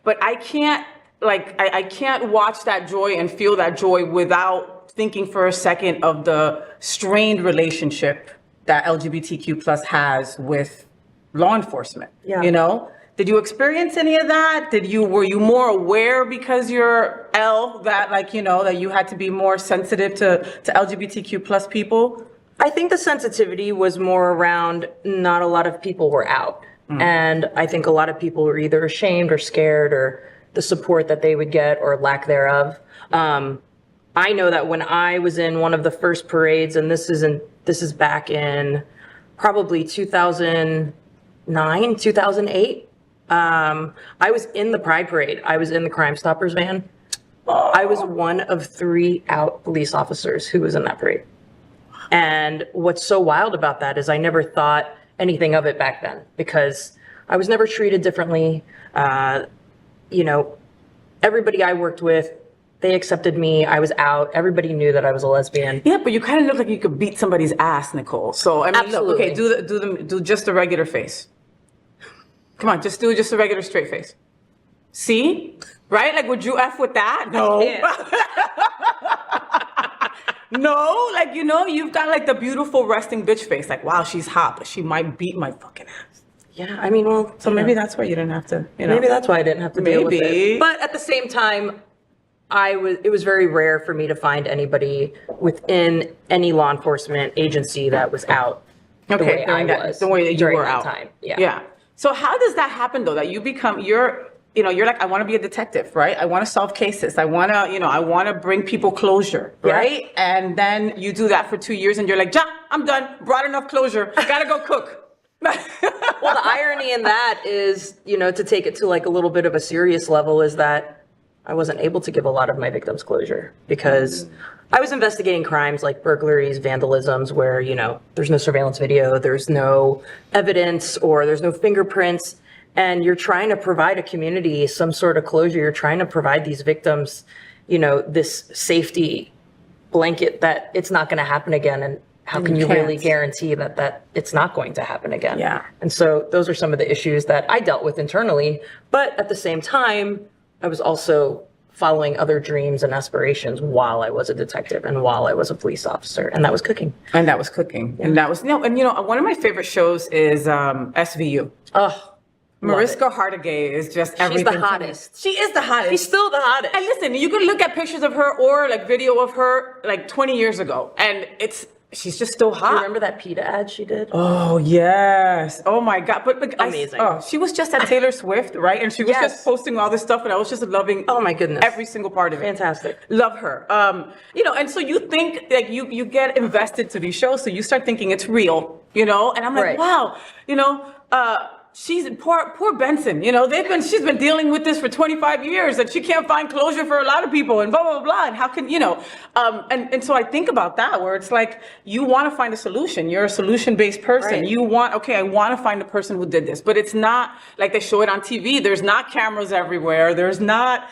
But I can't, I can't watch that joy and feel that joy without thinking for a second of the strained relationship that LGBTQ plus has with law enforcement. Yeah. Did you experience any of that? Were you more aware because you're L that that you had to be more sensitive to LGBTQ plus people? I think the sensitivity was more around not a lot of people were out. And I think a lot of people were either ashamed or scared or the support that they would get or lack thereof. I know that when I was in one of the first parades, and this is back in probably 2009, 2008, I was in the Pride Parade. I was in the Crime Stoppers van. I was one of 3 out police officers who was in that parade. And what's so wild about that is I never thought anything of it back then because I was never treated differently. Everybody I worked with, they accepted me. I was out. Everybody knew that I was a lesbian. Yeah, but you kind of look like you could beat somebody's ass, Nicole. So I mean, Absolutely. look, okay, do just the regular face. Come on, just do just a regular straight face. See, right? Would you F with that? No. No, you've got the beautiful resting bitch face. Wow, she's hot, but she might beat my fucking ass. Yeah, I mean, well, so maybe that's why you didn't have to. Maybe that's why I didn't have to deal with it. But at the same time, it was very rare for me to find anybody within any law enforcement agency that was out. The way I was. The way that you during were that out. Time. Yeah. Yeah. So how does that happen though? That you become you're like, I want to be a detective, right? I want to solve cases. I want to bring people closure, right? Yeah. And then you do that for 2 years and you're like, ja, I'm done. Brought enough closure. I gotta go cook. Well, the irony in that is, to take it to a little bit of a serious level is that I wasn't able to give a lot of my victims closure because I was investigating crimes like burglaries, vandalisms, where, there's no surveillance video, there's no evidence, or there's no fingerprints. and you're trying to provide a community some sort of closure. You're trying to provide these victims, this safety blanket that it's not going to happen again. And how can you really guarantee that it's not going to happen again? Yeah. And so those are some of the issues that I dealt with internally. But at the same time, I was also following other dreams and aspirations while I was a detective and while I was a police officer. And that was cooking. And that was cooking. And that was, one of my favorite shows is SVU. Oh, Mariska Hargitay is just everything. She's the hottest. She is the hottest. She's still the hottest. And listen, you can look at pictures of her or like video of her like 20 years ago, and she's just still hot. Do you remember that PETA ad she did? Oh yes. Oh my God. But amazing. She was just at Taylor Swift, right? And she was just posting all this stuff, and I was just loving. Oh my goodness. Every single part of it. Fantastic. Love her. And so you think like you get invested to these shows, so you start thinking it's real, and I'm like, wow, she's poor Benson, she's been dealing with this for 25 years and she can't find closure for a lot of people and blah, blah, blah. And how can, and so I think about that where it's like, you want to find a solution. You're a solution-based person. Right. You want, I want to find the person who did this, but it's not like they show it on TV. There's not cameras everywhere. There's not,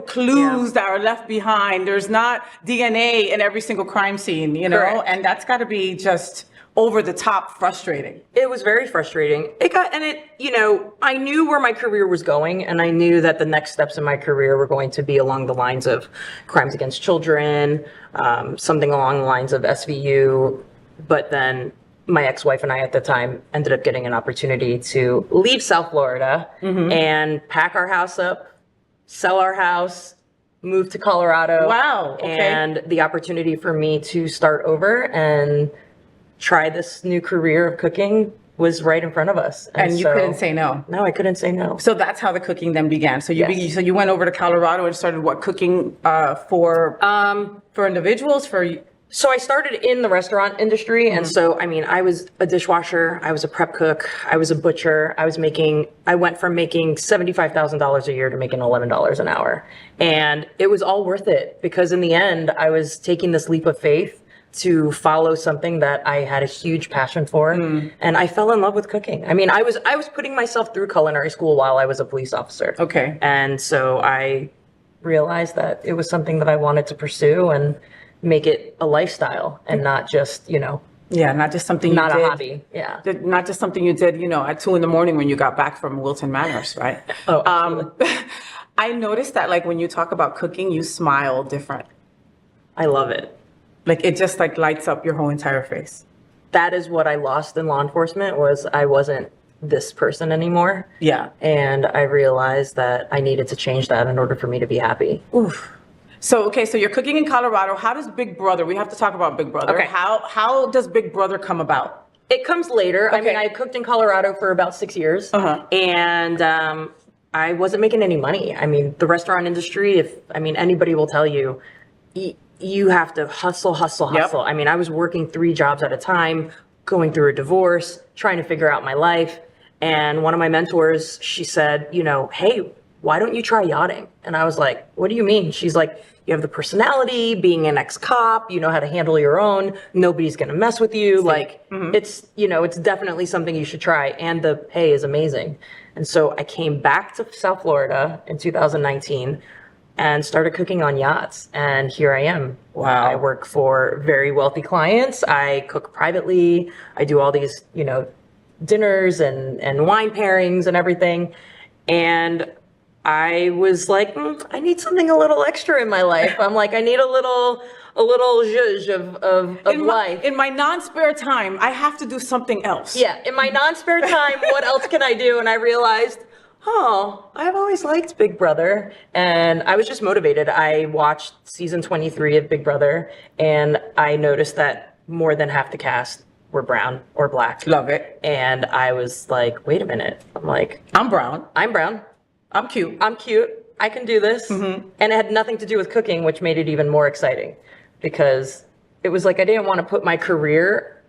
clues that are left behind. There's not DNA in every single crime scene, Correct. And that's got to be just over the top frustrating. It was very frustrating. I knew where my career was going, and I knew that the next steps in my career were going to be along the lines of crimes against children, something along the lines of SVU. But then my ex-wife and I at the time ended up getting an opportunity to leave South Florida and pack our house up, sell our house, move to Colorado. Wow. Okay. And the opportunity for me to start over and try this new career of cooking was right in front of us. And you couldn't say no. No, I couldn't say no. So that's how the cooking then began. So you went over to Colorado and started cooking for individuals So I started in the restaurant industry. And so, I was a dishwasher, I was a prep cook, I was a butcher. I went from making $75,000 a year to making $11 an hour. And it was all worth it because in the end, I was taking this leap of faith to follow something that I had a huge passion for. And I fell in love with cooking. I was putting myself through culinary school while I was a police officer. Okay. And so I realized that it was something that I wanted to pursue and make it a lifestyle and not just, not just something you did. Not a hobby. Yeah. Not just something you did, at 2 a.m. when you got back from Wilton Manors, right? Oh, I noticed that when you talk about cooking, you smile different. I love it. It just lights up your whole entire face. That is what I lost in law enforcement was I wasn't this person anymore. Yeah. And I realized that I needed to change that in order for me to be happy. Oof. So you're cooking in Colorado. How does Big Brother, we have to talk about Big Brother. Okay. How does Big Brother come about? It comes later. Okay. I cooked in Colorado for about 6 years. And I wasn't making any money. The restaurant industry, anybody will tell you, you have to hustle. Yep. I was working 3 jobs at a time, going through a divorce, trying to figure out my life. And one of my mentors, she said, hey, why don't you try yachting? And I was like, what do you mean? She's like, you have the personality, being an ex-cop, you know how to handle your own. Nobody's going to mess with you. It's, it's definitely something you should try. And the pay is amazing. And so I came back to South Florida in 2019 and started cooking on yachts. And here I am. Wow. I work for very wealthy clients. I cook privately. I do all these, dinners and wine pairings and everything. And I was like, I need something a little extra in my life. I'm like, I need a little zhuzh of life. In my non-spare time, I have to do something else. Yeah, in my non-spare time, what else can I do? And I realized, I've always liked Big Brother. And I was just motivated. I watched season 23 of Big Brother, and I noticed that more than half the cast were brown or black. Love it. And I was like, wait a minute. I'm like, I'm brown. I'm cute. I can do this. And it had nothing to do with cooking, which made it even more exciting because it was like I didn't want to put my career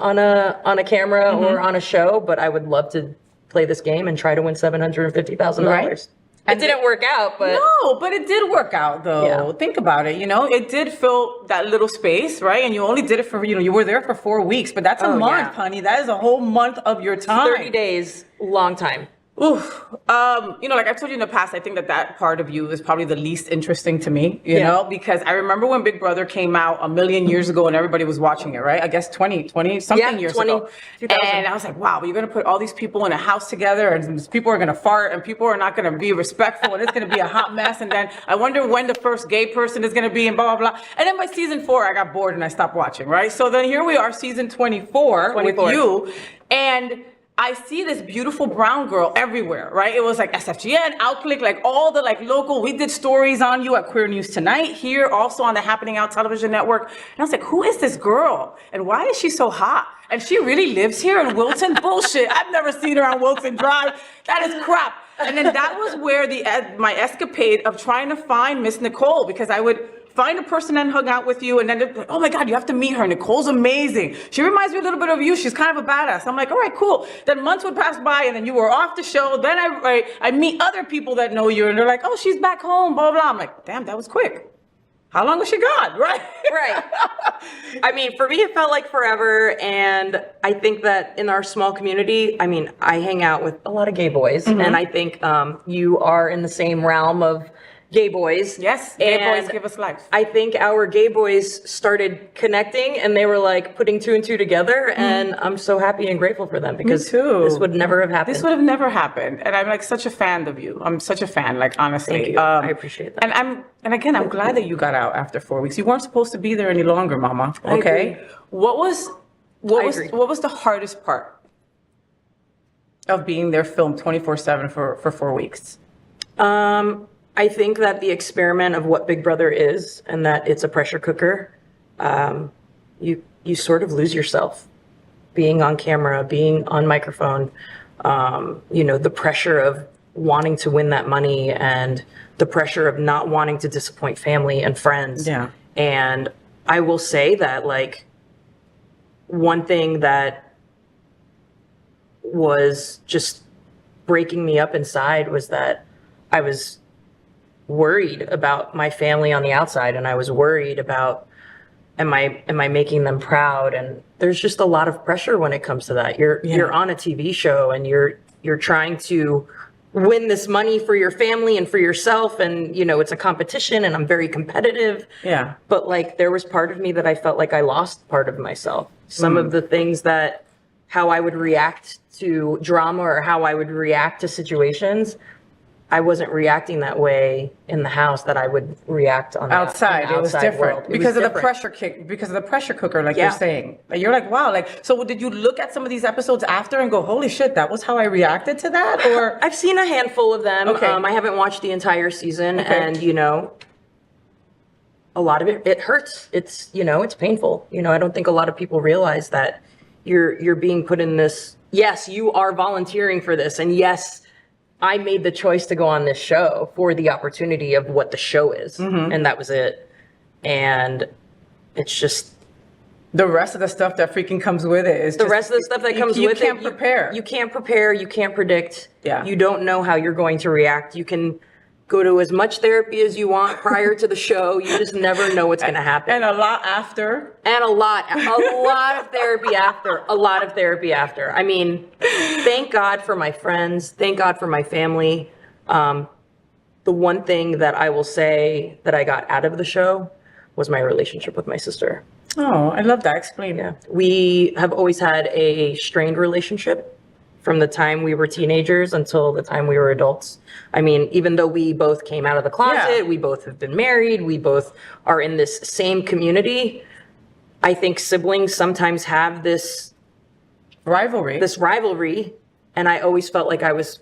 on a camera or on a show, but I would love to play this game and try to win $750,000. Right. It didn't work out, but no, but it did work out though. Yeah. Think about it. It did fill that little space, right? And you only did it for you were there for 4 weeks, but that's a month, honey. That is a whole month of your time. 30 days, long time. Like I've told you in the past, I think that part of you is probably the least interesting to me, you know, because I remember when Big Brother came out a million years ago and everybody was watching it, right? I guess 20 something years ago. 2000. And I was like, wow, you're going to put all these people in a house together and these people are going to fart and people are not going to be respectful and it's going to be a hot mess. And then I wonder when the first gay person is going to be and blah, blah, blah. And then by season 4, I got bored and I stopped watching, right? So then here we are, season 24. with you. And I see this beautiful brown girl everywhere, right? It was like SFGN, Outclick, like all the like local, we did stories on you at Queer News Tonight, here also on the Happening Out television network. And I was like, who is this girl? And why is she so hot? And she really lives here in Wilton? Bullshit. I've never seen her on Wilton Drive. That is crap. And then that was where my escapade of trying to find Miss Nicole, because I would find a person and hung out with you, and then, oh my God, you have to meet her. Nicole's amazing. She reminds me a little bit of you. She's kind of a badass. I'm like, all right, cool. Then months would pass by, and then you were off the show. Then I meet other people that know you, and they're like, oh, she's back home, blah, blah. I'm like, damn, that was quick. How long was she gone, right? Right. I mean, for me, it felt like forever. And I think that in our small community, I mean, I hang out with a lot of gay boys. And I think you are in the same realm of gay boys. Yes, gay boys give us life. I think our gay boys started connecting and they were like putting 2 and 2 together. And I'm so happy and grateful for them because this would never have happened. This would have never happened. And I'm like such a fan of you. I'm such a fan, like honestly. Thank you. I appreciate that. And again, I'm glad that you got out after 4 weeks. You weren't supposed to be there any longer, Mama. Okay. I agree. What was the hardest part of being there filmed 24/7 for 4 weeks? I think that the experiment of what Big Brother is and that it's a pressure cooker, you sort of lose yourself being on camera, being on microphone, the pressure of wanting to win that money and the pressure of not wanting to disappoint family and friends. Yeah. And I will say that like one thing that was just breaking me up inside was that I was worried about my family on the outside, and I was worried about am I making them proud? And there's just a lot of pressure when it comes to that. You're on a TV show and you're trying to win this money for your family and for yourself, and it's a competition and I'm very competitive. Yeah. But like there was part of me that I felt like I lost part of myself. Some of the things that how I would react to drama or how I would react to situations, I wasn't reacting that way in the house that I would react on outside. It was different because of the pressure cooker, like you're saying. You're like, wow. Like, so did you look at some of these episodes after and go, holy shit, that was how I reacted to that? Or I've seen a handful of them. Okay. I haven't watched the entire season, and a lot of it hurts. It's it's painful. I don't think a lot of people realize that you're being put in this. Yes, you are volunteering for this, and yes, I made the choice to go on this show for the opportunity of what the show is. And that was it. And it's just the rest of the stuff that freaking comes with it is the rest of the stuff that comes with it. You can't prepare. You can't prepare. You can't predict. Yeah. You don't know how you're going to react. You can go to as much therapy as you want prior to the show. You just never know what's going to happen. And a lot after. And a lot of therapy after. A lot of therapy after. I mean, thank God for my friends. Thank God for my family. The one thing that I will say that I got out of the show was my relationship with my sister. Oh, I love that. Explain. Yeah. We have always had a strained relationship from the time we were teenagers until the time we were adults. I mean, even though we both came out of the closet, we both have been married, we both are in this same community, I think siblings sometimes have this rivalry, and I always felt like I was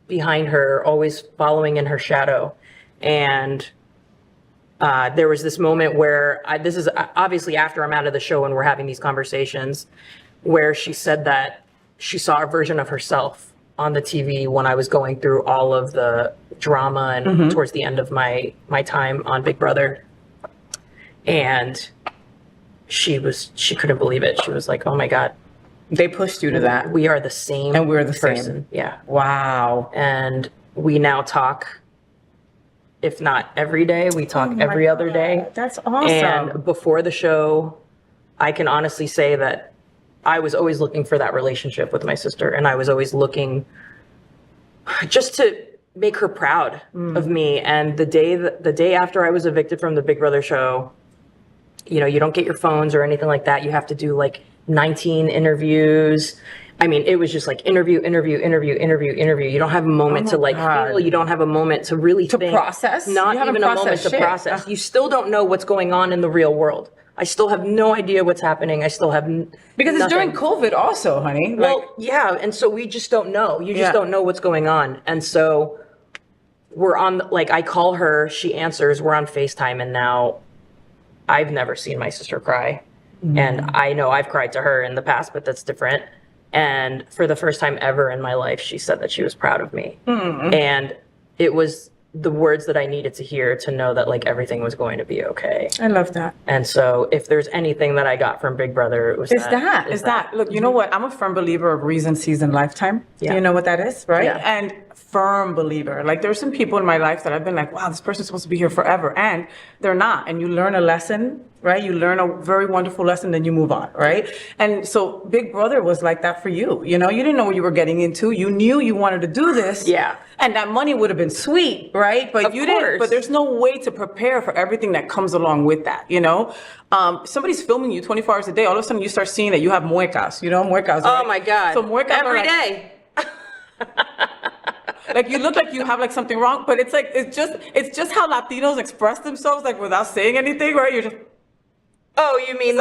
behind her, always following in her shadow. And there was this moment where, this is obviously after I'm out of the show and we're having these conversations, where she said that she saw a version of herself on the TV when I was going through all of the drama and towards the end of my time on Big Brother. And she couldn't believe it. She was like, oh my God. They pushed you to that. We are the same. And we're the person. same. Yeah. Wow. And we now talk, if not every day, we talk every other day. That's awesome. And before the show, I can honestly say that I was always looking for that relationship with my sister, and I was always looking just to make her proud of me. And the day after I was evicted from the Big Brother show, you know, you don't get your phones or anything like that. You have to do like 19 interviews. I mean, it was just like interview. You don't have a moment to like feel. You don't have a moment to really think. Process? Not You haven't even a moment processed to shit. process. You still don't know what's going on in the real world. I still have no idea what's happening. I still have Because it's nothing. during COVID also, honey. Well, yeah, and so we just don't know. You just don't know what's going on. And so we're on, like, I call her, she answers, we're on FaceTime, and now I've never seen my sister cry. And I know I've cried to her in the past, but that's different. And for the first time ever in my life, she said that she was proud of me. And it was the words that I needed to hear to know that like everything was going to be okay. I love that. And so if there's anything that I got from Big Brother, it was that. Look, you know what? I'm a firm believer of reason, season, lifetime. Yeah. You know what that is, right? Yeah. And firm believer. Like there's some people in my life that I've been like, wow, this person's supposed to be here forever. And they're not. And you learn a lesson, right? You learn a very wonderful lesson, then you move on, right? And so Big Brother was like that for you. You know, you didn't know what you were getting into. You knew you wanted to do this. Yeah. And that money would have been sweet, right? But Of you didn't. course. But there's no way to prepare for everything that comes along with that, you know? Somebody's filming you 24 hours a day. All of a sudden you start seeing that you have muecas, you know, muecas, right? Oh my God. So muecas every are like, day. like you look like you have like something wrong, but it's like, it's just how Latinos express themselves, like without saying anything, right? You're just, Oh, you mean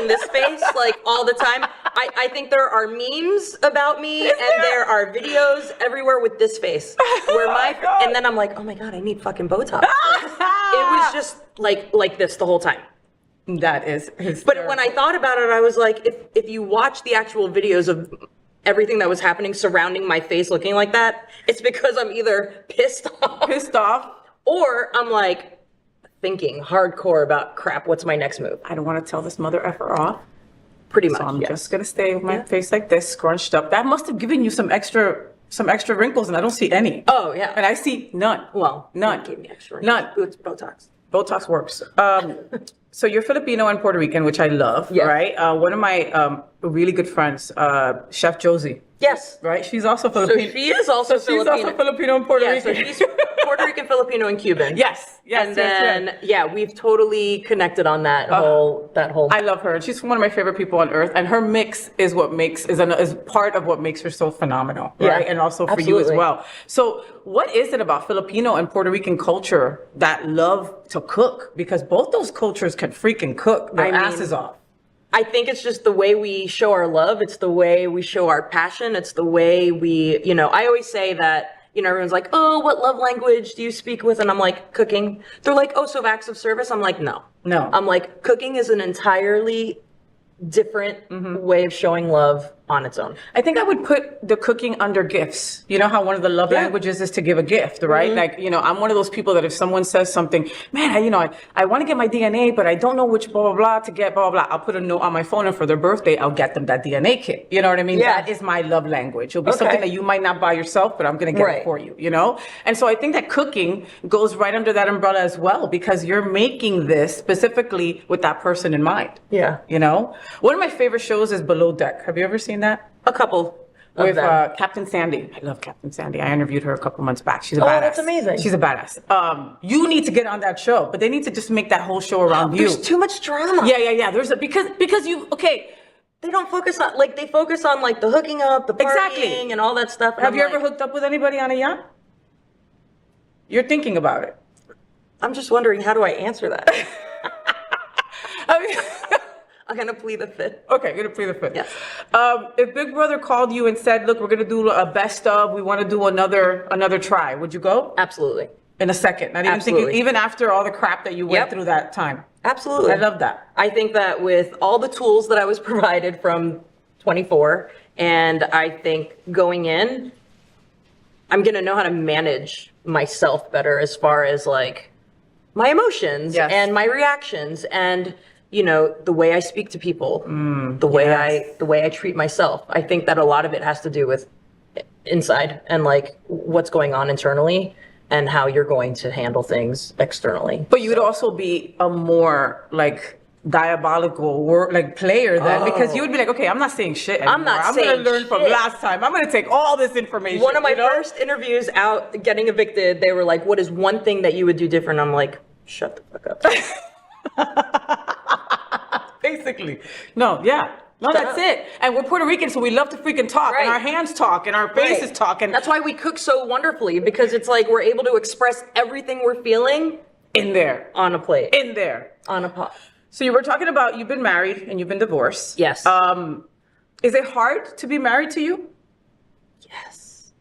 this face like all the time? I think there are memes about me and there are videos everywhere with this face. Where and then I'm like, oh my God, I need fucking Botox. It was just like this the whole time. that is hysterical. But when I thought about it, I was like, if you watch the actual videos of everything that was happening surrounding my face looking like that, it's because I'm either pissed off, or I'm like thinking hardcore about crap. What's my next move? I don't want to tell this mother effer off. Pretty much. So I'm just gonna stay with my face like this, scrunched up. That must have given you some extra wrinkles, and I don't see any. Oh yeah, and I see none. Well, none. Gave me extra None. It's Botox. Botox works. So you're Filipino and Puerto Rican, which I love, right? One of my really good friends, Chef Josie. Yes. Right? She's also Filipino. So she is also Filipino. She's also Filipino and Puerto Rican. So she's Puerto Rican, Filipino, and Cuban. Yes. And then, we've totally connected on that whole. I love her. She's one of my favorite people on earth, and her mix is is part of what makes her so phenomenal, right? And also for you as well. So, what is it about Filipino and Puerto Rican culture that love to cook? Because both those cultures can freaking cook their asses off. I think it's just the way we show our love. It's the way we show our passion. It's the way we, I always say that, everyone's like, oh, what love language do you speak with? And I'm like, cooking. They're like, oh, so acts of service. I'm like, no. I'm like, cooking is an entirely different way of showing love on its own. I think I would put the cooking under gifts. You know how one of the love languages is to give a gift, right? Like, I'm one of those people that if someone says something, man, I want to get my DNA, but I don't know which blah, blah, blah to get, blah, blah, blah. I'll put a note on my phone, and for their birthday, I'll get them that DNA kit. You know what I mean? Yeah. That is my love language. It'll be something that you might not buy yourself, but I'm going to get it for you, And so I think that cooking goes right under that umbrella as well, because you're making this specifically with that person in mind. Yeah. One of my favorite shows is Below Deck. Have you ever seen that? A couple. With Captain Sandy. I love Captain Sandy. I interviewed her a couple months back. She's a badass. That's amazing. She's a badass. You need to get on that show, but they need to just make that whole show around you. There's too much drama. Yeah. There's because you they don't focus on they focus on the hooking up, the partying, and all that stuff. Have you ever hooked up with anybody on a yacht? You're thinking about it. I'm just wondering, how do I answer that? I'm gonna plead the fifth. Okay, you're gonna plead the fifth. Yes. If Big Brother called you and said, "Look, we're gonna do a best of. We want to do another try," would you go? Absolutely. In a second, not even thinking, even after all the crap that you went through that time. Absolutely. I love that. I think that with all the tools that I was provided from 24, and I think going in, I'm gonna know how to manage myself better as far as my emotions and my reactions and the way I speak to people, the way I treat myself. I think that a lot of it has to do with inside and what's going on internally and how you're going to handle things externally. But you would also be a more diabolical player then, because you would be like, okay, I'm not saying shit anymore. I'm saying gonna learn from shit. last time. I'm gonna take all this information. One of my first interviews out getting evicted, they were like, what is one thing that you would do different? I'm like, shut the fuck up. Basically. No, that's it. And we're Puerto Rican, so we love to freaking talk, and our hands talk, and our faces talk. And that's why we cook so wonderfully, because it's like we're able to express everything we're feeling in there. On a plate. In there. On a pot. So you were talking about you've been married and you've been divorced. Yes. Is it hard to be married to you? Yes.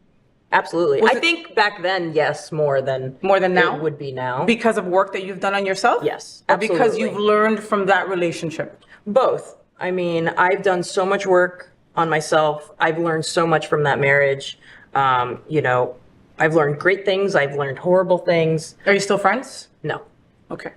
Absolutely. I think back then, yes, more than now? It would be now. Because of work that you've done on yourself? Yes, Or absolutely. because you've learned from that relationship? Both. I mean, I've done so much work on myself. I've learned so much from that marriage. You know, I've learned great things. I've learned horrible things. Are you still friends? No. Okay.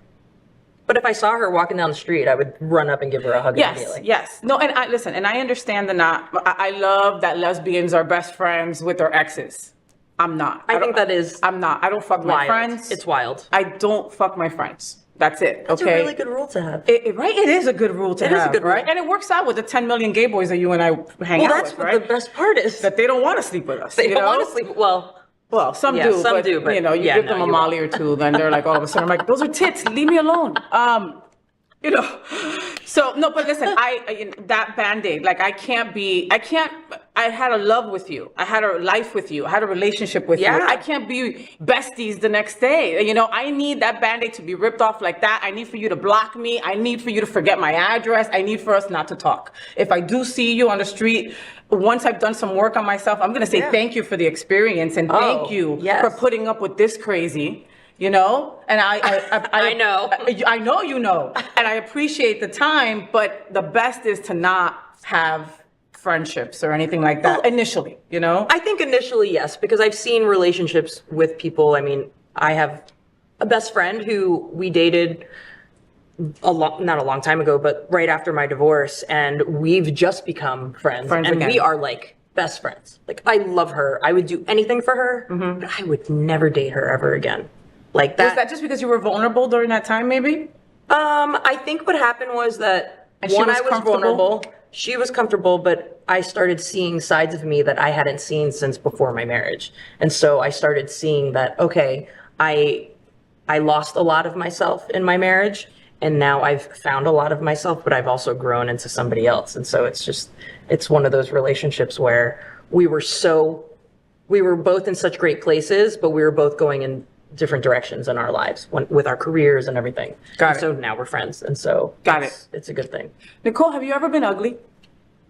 But if I saw her walking down the street, I would run up and give her a hug immediately. Yes. No, and I understand I love that lesbians are best friends with their exes. I'm not. I think that is. I'm not. I don't fuck my friends. It's wild. I don't fuck my friends. That's it. That's okay. a really good rule to have. Right? It is a good rule to have. It is a good rule. Right? And it works out with the 10 million gay boys that you and I hang out that's with, what right? the best part is. That they don't want to sleep with us. They you don't know? want to sleep. Well, some yeah, do. Some but, do, but you know, you give them a Molly or two, then they're like all of a sudden, I'm like, those are tits. Leave me alone. You know, so no, but listen, that Band-Aid, like I had a love with you. I had a life with you. I had a relationship with you. I can't be besties the next day. You know, I need that Band-Aid to be ripped off like that. I need for you to block me. I need for you to forget my address. I need for us not to talk. If I do see you on the street, once I've done some work on myself, I'm going to say thank you for the experience and thank you for putting up with this crazy. You know, and I know. I know you know, and I appreciate the time, but the best is to not have friendships or anything like that initially, you know? I think initially, yes, because I've seen relationships with people. I mean, I have a best friend who we dated not a long time ago, but right after my divorce, and we've just become friends and again. We are like best friends. Like, I love her. I would do anything for her, but I would never date her ever again. Like that. Was that just because you were vulnerable during that time, maybe? I think what happened was that I was vulnerable. She was comfortable, but I started seeing sides of me that I hadn't seen since before my marriage. And so I started seeing that, okay, I lost a lot of myself in my marriage, and now I've found a lot of myself, but I've also grown into somebody else. And so it's one of those relationships where we were both in such great places, but we were both going in different directions in our lives with our careers and everything. So now we're friends. And so it's a good thing. Nicole, have you ever been ugly?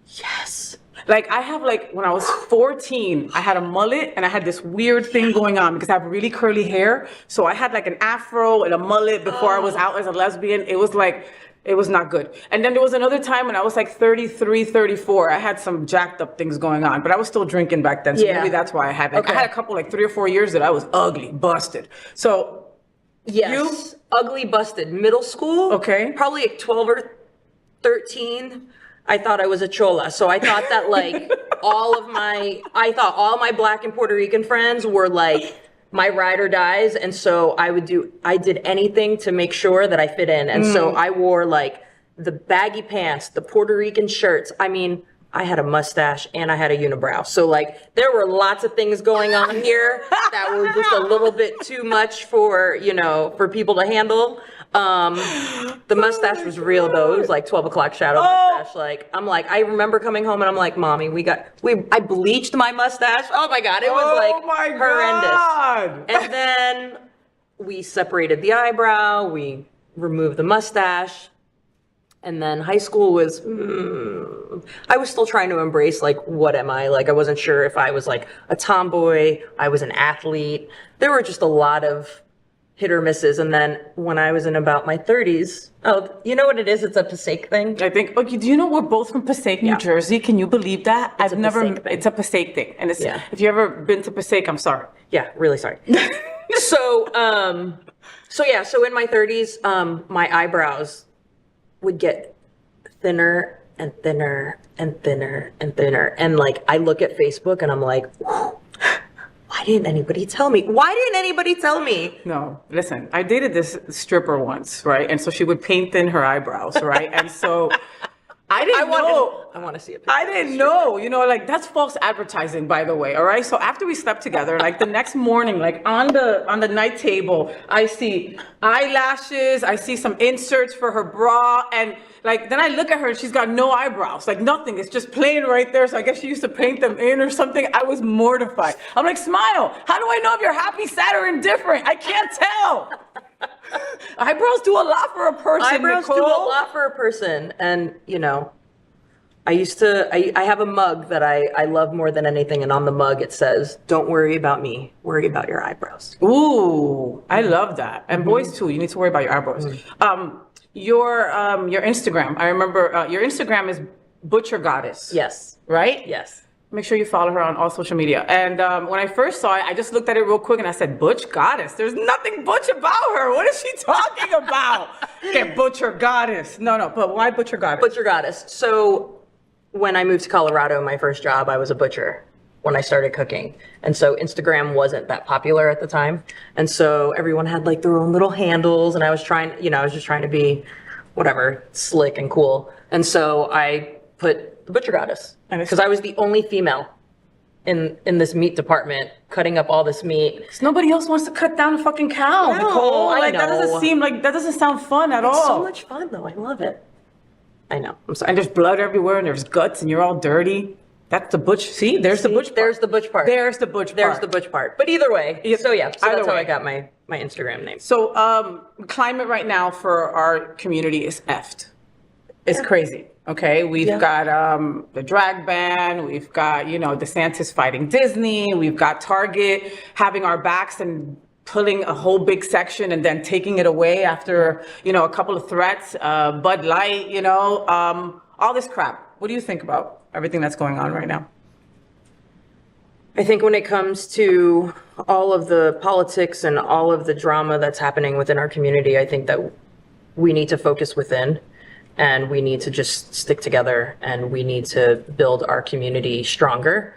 Yes. Like I have when I was 14, I had a mullet and I had this weird thing going on because I have really curly hair. So I had like an afro and a mullet before I was out as a lesbian. It was not good. And then there was another time when I was like 33, 34. I had some jacked up things going on, but I was still drinking back then. So maybe that's why I had I had a couple 3 or 4 years that I was ugly, busted. So yes, ugly, busted. Middle school. Okay. Probably 12 or 13. I thought I was a chola. So I thought that all my Black and Puerto Rican friends were like my ride or dies. And so I did anything to make sure that I fit in. And so I wore the baggy pants, the Puerto Rican shirts. I mean, I had a mustache and I had a unibrow. So there were lots of things going on here that were just a little bit too much for people to handle. The mustache was real though. It was like 12 o'clock shadow mustache. I remember coming home and I'm like, Mommy, I bleached my mustache. Oh my God. It was horrendous. And then we separated the eyebrow. We removed the mustache. And then high school was, I was still trying to embrace what am I? I wasn't sure if I was a tomboy. I was an athlete. There were just a lot of hit or misses. And then when I was in about my 30s, you know what it is? It's a Passaic thing. I think, okay, do you know we're both from Passaic, New Jersey? Can you believe that? It's a Passaic thing. And if you've ever been to Passaic, I'm sorry. Yeah, really sorry. So in my 30s, my eyebrows would get thinner and thinner and thinner and thinner. And I look at Facebook and I'm like, Why didn't anybody tell me? Why didn't anybody tell me? No, listen, I dated this stripper once, right? And so she would paint in her eyebrows, right? And so I didn't know. I want to see a picture. I didn't know, like that's false advertising, by the way. All right. So after we slept together, like the next morning, like on the night table, I see eyelashes, I see some inserts for her bra, and like then I look at her and she's got no eyebrows, like nothing. It's just plain right there. So I guess she used to paint them in or something. I was mortified. I'm like, smile. How do I know if you're happy, sad, or indifferent? I can't tell. Eyebrows do a lot for a person. Eyebrows Nicole. do a lot for a person, and I have a mug that I love more than anything, and on the mug it says, "Don't worry about me, worry about your eyebrows." Ooh, I love that. And boys too, you need to worry about your eyebrows. Your Instagram, I remember your Instagram is Butcher Goddess. Yes. Right? Yes. Make sure you follow her on all social media. And when I first saw it, I just looked at it real quick and I said, Butch Goddess. There's nothing Butch about her. What is she talking about? Okay, Butcher Goddess. No, but why Butcher Goddess? Butcher Goddess. So when I moved to Colorado, my first job, I was a butcher when I started cooking. And so Instagram wasn't that popular at the time. And so everyone had like their own little handles, and I was just trying to be whatever, slick and cool. And so I put the Butcher Goddess because I was the only female in this meat department cutting up all this meat. Nobody else wants to cut down a fucking cow, No, Nicole. I Like know. that doesn't sound fun at all. It's so much fun though. I love it. I know. I'm sorry. And there's blood everywhere and there's guts and you're all dirty. That's the butch. See, there's the butch part. There's the butch part. There's the butch part. There's the butch part. But either way. So that's Either how way. I got my Instagram name. So climate right now for our community is effed. It's crazy. Okay, we've got the drag ban, we've got, DeSantis fighting Disney, we've got Target having our backs and pulling a whole big section and then taking it away after, a couple of threats, Bud Light, all this crap. What do you think about everything that's going on right now? I think when it comes to all of the politics and all of the drama that's happening within our community, I think that we need to focus within. And we need to just stick together, and we need to build our community stronger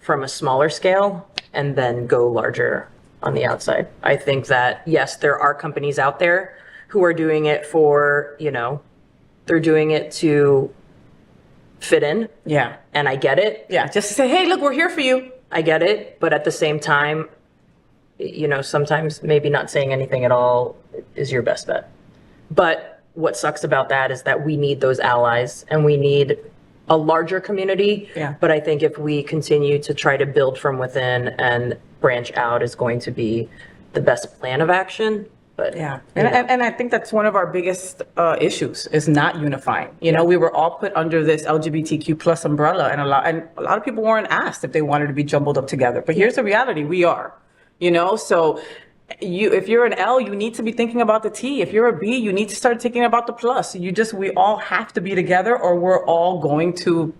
from a smaller scale and then go larger on the outside. I think that, yes, there are companies out there who are doing it for, they're doing it to fit in. Yeah. And I get it. Yeah, just to say, hey, look, we're here for you. I get it. But at the same time, sometimes maybe not saying anything at all is your best bet. But what sucks about that is that we need those allies and we need a larger community. Yeah. But I think if we continue to try to build from within and branch out is going to be the best plan of action. But yeah, and I think that's one of our biggest issues is not unifying. We were all put under this LGBTQ plus umbrella, and a lot of people weren't asked if they wanted to be jumbled up together. But here's the reality: we are. So. If you're an L, you need to be thinking about the T. If you're a B, you need to start thinking about the plus. We all have to be together or we're all going to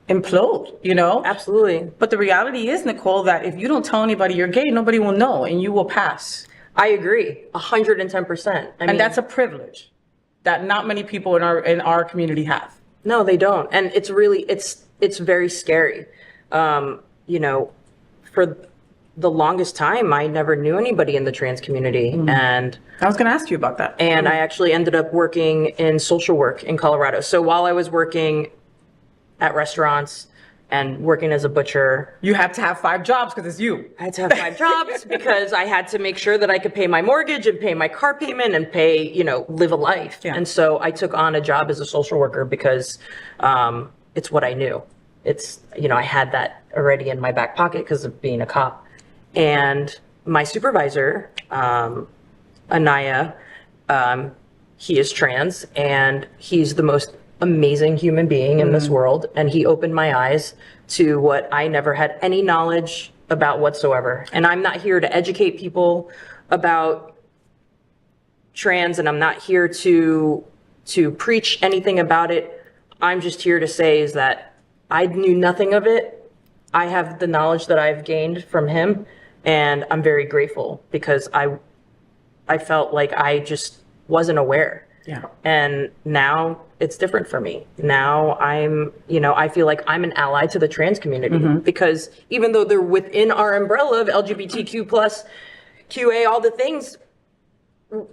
implode, Absolutely. But the reality is, Nicole, that if you don't tell anybody you're gay, nobody will know and you will pass. I agree, 110%. And that's a privilege that not many people in our community have. No, they don't. And it's really, it's very scary. For the longest time, I never knew anybody in the trans community. And I was going to ask you about that. And I actually ended up working in social work in Colorado. So while I was working at restaurants and working as a butcher. You had to have 5 jobs because it's you. I had to have 5 jobs because I had to make sure that I could pay my mortgage and pay my car payment and pay, live a life. Yeah. And so I took on a job as a social worker because it's what I knew. It's, I had that already in my back pocket because of being a cop. And my supervisor, Anaya, he is trans and he's the most amazing human being in this world. And he opened my eyes to what I never had any knowledge about whatsoever. And I'm not here to educate people about trans, and I'm not here to preach anything about it. I'm just here to say is that I knew nothing of it. I have the knowledge that I've gained from him. And I'm very grateful because I felt like I just wasn't aware. Yeah. And now it's different for me. Now I feel like I'm an ally to the trans community because even though they're within our umbrella of LGBTQ plus QA, all the things,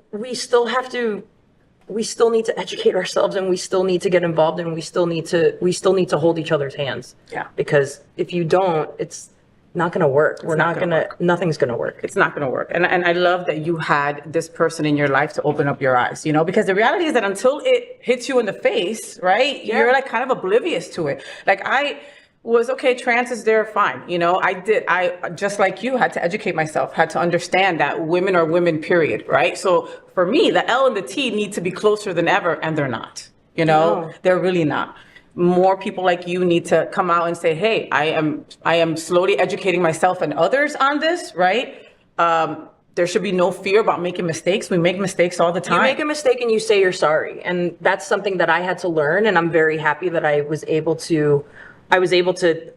we still need to educate ourselves, and we still need to get involved, and we still need to hold each other's hands. Yeah. Because if you don't, it's not going to work. Nothing's going to work. It's not going to work. And I love that you had this person in your life to open up your eyes, because the reality is that until it hits you in the face, right? Yeah. You're like kind of oblivious to it. Like I was, okay, trans is there, fine. I just like you had to educate myself, had to understand that women are women, period, right? So for me, the L and the T need to be closer than ever, and they're not, No. They're really not. More people like you need to come out and say, hey, I am slowly educating myself and others on this, right? There should be no fear about making mistakes. We make mistakes all the time. You make a mistake and you say you're sorry. And that's something that I had to learn. And I'm very happy that I was able to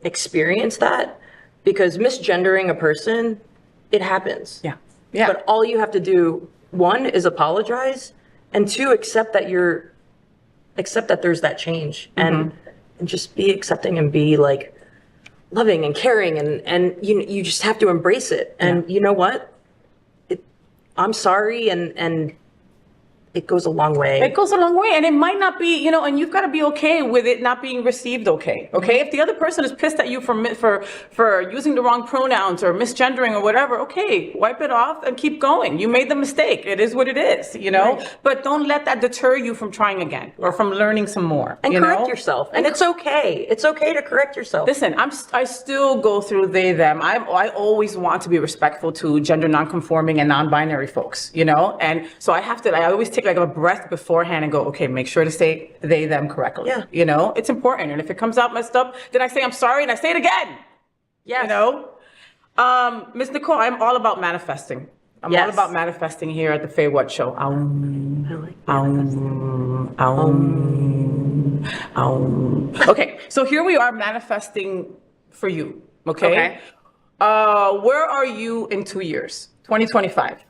experience that, because misgendering a person, it happens. Yeah. Yeah. But all you have to do, one, is apologize, and two, accept that there's that change, and just be accepting and be like loving and caring, and you just have to embrace it. And you know what? I'm sorry, and it goes a long way. It goes a long way, and it might not be, and you've got to be okay with it not being received okay. Okay, if the other person is pissed at you for using the wrong pronouns or misgendering or whatever, okay, wipe it off and keep going. You made the mistake. It is what it is, Right. But don't let that deter you from trying again or from learning some more. And correct yourself. And it's okay. It's okay to correct yourself. Listen, I still go through they, them. I always want to be respectful to gender nonconforming and non-binary folks, And so I have to, I always take like a breath beforehand and go, okay, make sure to say they, them correctly. Yeah. It's important. And if it comes out messed up, then I say, I'm sorry, and I say it again. Yes. Ms. Nicole, I'm all about manifesting. I'm all about manifesting here at the FayWhat show. Okay, so here we are manifesting for you, okay? Where are you in 2 years? 2025.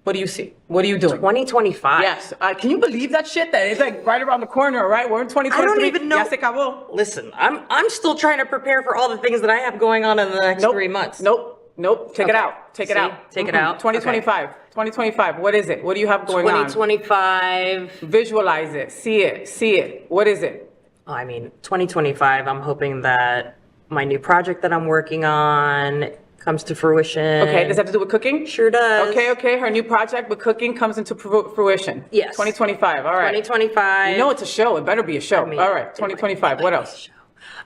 What do you see? What are you doing? 2025. Yes. Can you believe that shit? That it's like right around the corner, right? We're in 2023. I don't even know. Ya se acabó. Listen, I'm still trying to prepare for all the things that I have going on in the next 3 months. Nope. Take it out. Take it out. 2025. 2025. What is it? What do you have going on? 2025. Visualize it. See it. What is it? 2025, I'm hoping that my new project that I'm working on comes to fruition. Okay, does that have to do with cooking? Sure does. Okay, her new project with cooking comes into fruition. Yes. 2025, all right. 2025. It's a show, it better be a show. All right, 2025, what else?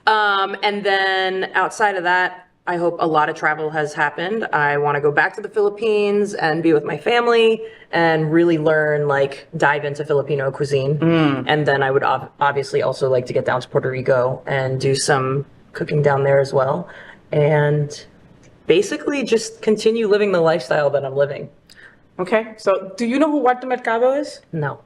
And then outside of that, I hope a lot of travel has happened. I want to go back to the Philippines and be with my family and really learn, dive into Filipino cuisine. And then I would obviously also like to get down to Puerto Rico and do some cooking down there as well. And basically just continue living the lifestyle that I'm living. Okay, so do you know who Walter Mercado is? No.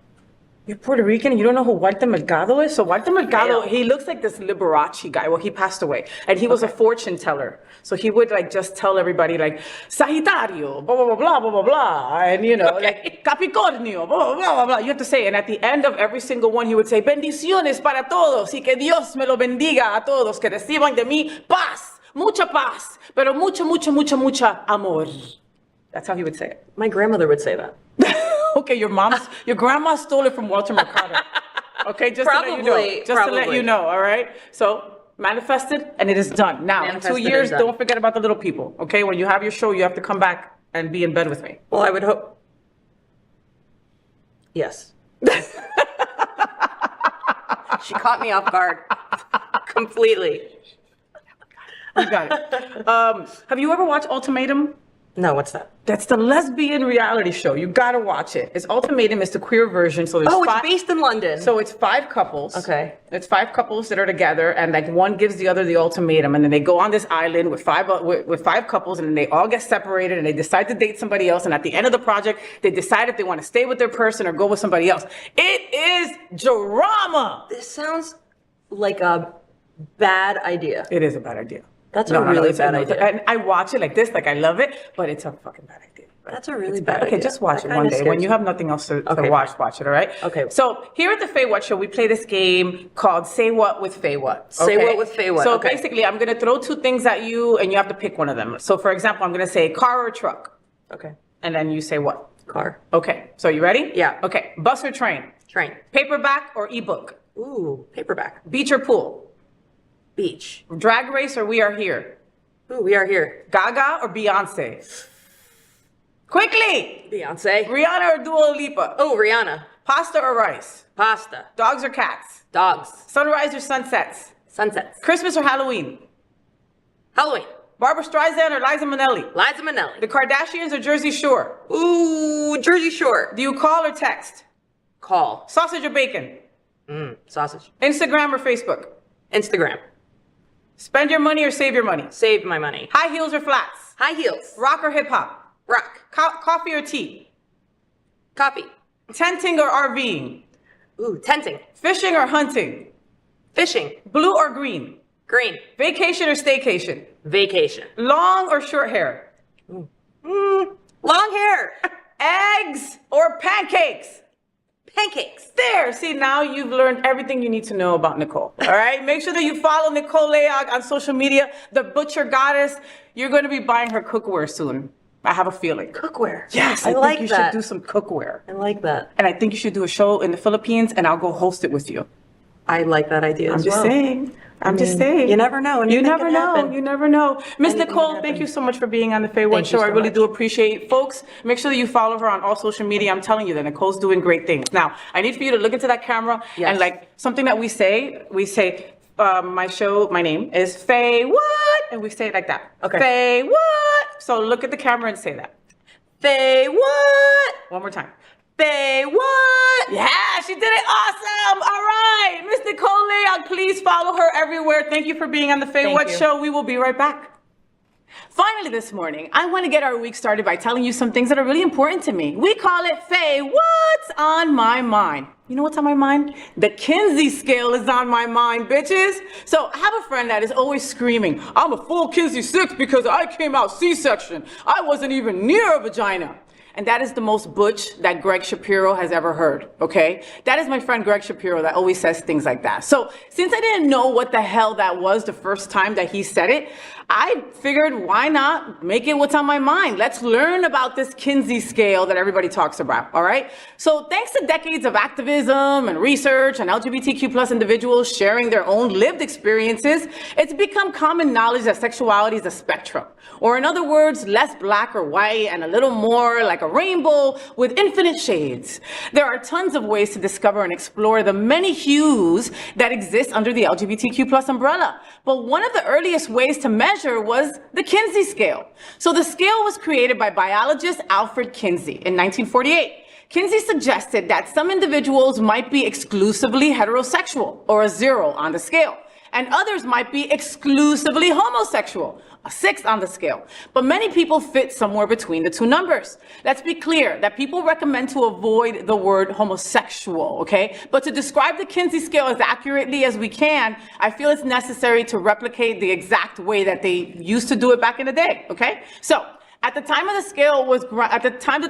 You're Puerto Rican and you don't know who Walter Mercado is? So Walter Mercado, he looks like this Liberace guy. Well, he passed away. And he was a fortune teller. So he would just tell everybody Sagittario, blah, blah, blah, blah, blah, blah, blah. And Capricornio, blah, blah, blah, blah. You have to say, and at the end of every single one, he would say, bendiciones para todos y que Dios me lo bendiga a todos, que reciban de mí paz, mucha paz, pero mucha, mucha, mucha, mucha amor. That's how he would say it. My grandmother would say that. Okay, your grandma stole it from Walter Mercado. Okay, just to let you know. Just to let you know, all right? So manifested and it is done. Now, in 2 years, don't forget about the little people. Okay, when you have your show, you have to come back and be in bed with me. Well, I would hope. Yes. She caught me off guard. Completely. You got it. Have you ever watched Ultimatum? No, what's that? That's the lesbian reality show. You gotta watch it. It's Ultimatum. It's the queer version. So there's it's based in London. So it's 5 couples. Okay. It's 5 couples that are together, and one gives the other the ultimatum, and then they go on this island with 5 couples, and then they all get separated, and they decide to date somebody else. And at the end of the project, they decide if they want to stay with their person or go with somebody else. It is drama. This sounds like a bad idea. It is a bad idea. That's a really bad idea. And I watch it like this, I love it, but it's a fucking bad idea. That's a really bad Okay, idea. just watch That it one kinda day. When scares you me. have nothing else to Okay, watch, fine. watch it, all right? Okay. So here at the FayWhat show, we play this game called Say What with FayWhat. Say What with FayWhat, So okay. basically, I'm going to throw two things at you, and you have to pick one of them. So for example, I'm going to say car or truck. Okay. And then you say what? Car. Okay, so you ready? Yeah. Okay, bus or train? Train. Paperback or ebook? Ooh, paperback. Beach or pool? Beach. Drag race or We Are Here? Ooh, We Are Here. Gaga or Beyonce? Quickly! Beyonce. Rihanna or Dua Lipa? Oh, Rihanna. Pasta or rice? Pasta. Dogs or cats? Dogs. Sunrise or sunsets? Sunsets. Christmas or Halloween? Halloween. Barbara Streisand or Liza Minnelli? Liza Minnelli. The Kardashians or Jersey Shore? Ooh, Jersey Shore. Do you call or text? Call. Sausage or bacon? Sausage. Instagram or Facebook? Instagram. Spend your money or save your money? Save my money. High heels or flats? High heels. Rock or hip hop? Rock. Coffee or tea? Coffee. Tenting or RVing? Ooh, tenting. Fishing or hunting? Fishing. Blue or green? Green. Vacation or staycation? Vacation. Long or short hair? Long hair. Eggs or pancakes? Pancakes. There, see, now you've learned everything you need to know about Nicole. All right, make sure that you follow Nicole Layog on social media, the Butcher Goddess. You're going to be buying her cookware soon. I have a feeling. Cookware. Yes, I like think you that. should do some cookware. I like that. And I think you should do a show in the Philippines, and I'll go host it with you. I like that idea I'm as just well. saying. I'm just saying. You never know. You Anything never can know. happen. You never know. Miss Anything Nicole, can thank happen. you so much for being on the FayWhat Thank show. you I so really much. do appreciate. Folks, make sure that you follow her on all social media. I'm telling you that Nicole's doing great things. Now, I need for you to look into that camera Yes. and like something that we say, my name is FayWhat, and we say it like that. Okay. FayWhat. So look at the camera and say that. FayWhat. One more time. FayWhat. Yeah, she did it awesome. All right. Miss Nicole Layog, please follow her everywhere. Thank you for being on the FayWhat you. show. We will be right back. Finally this morning, I want to get our week started by telling you some things that are really important to me. We call it Faye, what's on my mind? You know what's on my mind? The Kinsey scale is on my mind, bitches. So I have a friend that is always screaming, I'm a full Kinsey 6 because I came out C-section. I wasn't even near a vagina. And that is the most butch that Greg Shapiro has ever heard, okay? That is my friend Greg Shapiro that always says things like that. So since I didn't know what the hell that was the first time that he said it, I figured why not make it what's on my mind? Let's learn about this Kinsey scale that everybody talks about, all right? So thanks to decades of activism and research and LGBTQ plus individuals sharing their own lived experiences, it's become common knowledge that sexuality is a spectrum. Or in other words, less black or white and a little more like a rainbow with infinite shades. There are tons of ways to discover and explore the many hues that exist under the LGBTQ plus umbrella. But one of the earliest ways to measure was the Kinsey scale. So the scale was created by biologist Alfred Kinsey in 1948. Kinsey suggested that some individuals might be exclusively heterosexual, or a 0 on the scale, and others might be exclusively homosexual, a 6 on the scale. But many people fit somewhere between the two numbers. Let's be clear that people recommend to avoid the word homosexual, okay? But to describe the Kinsey scale as accurately as we can, I feel it's necessary to replicate the exact way that they used to do it back in the day, okay? So, at the time that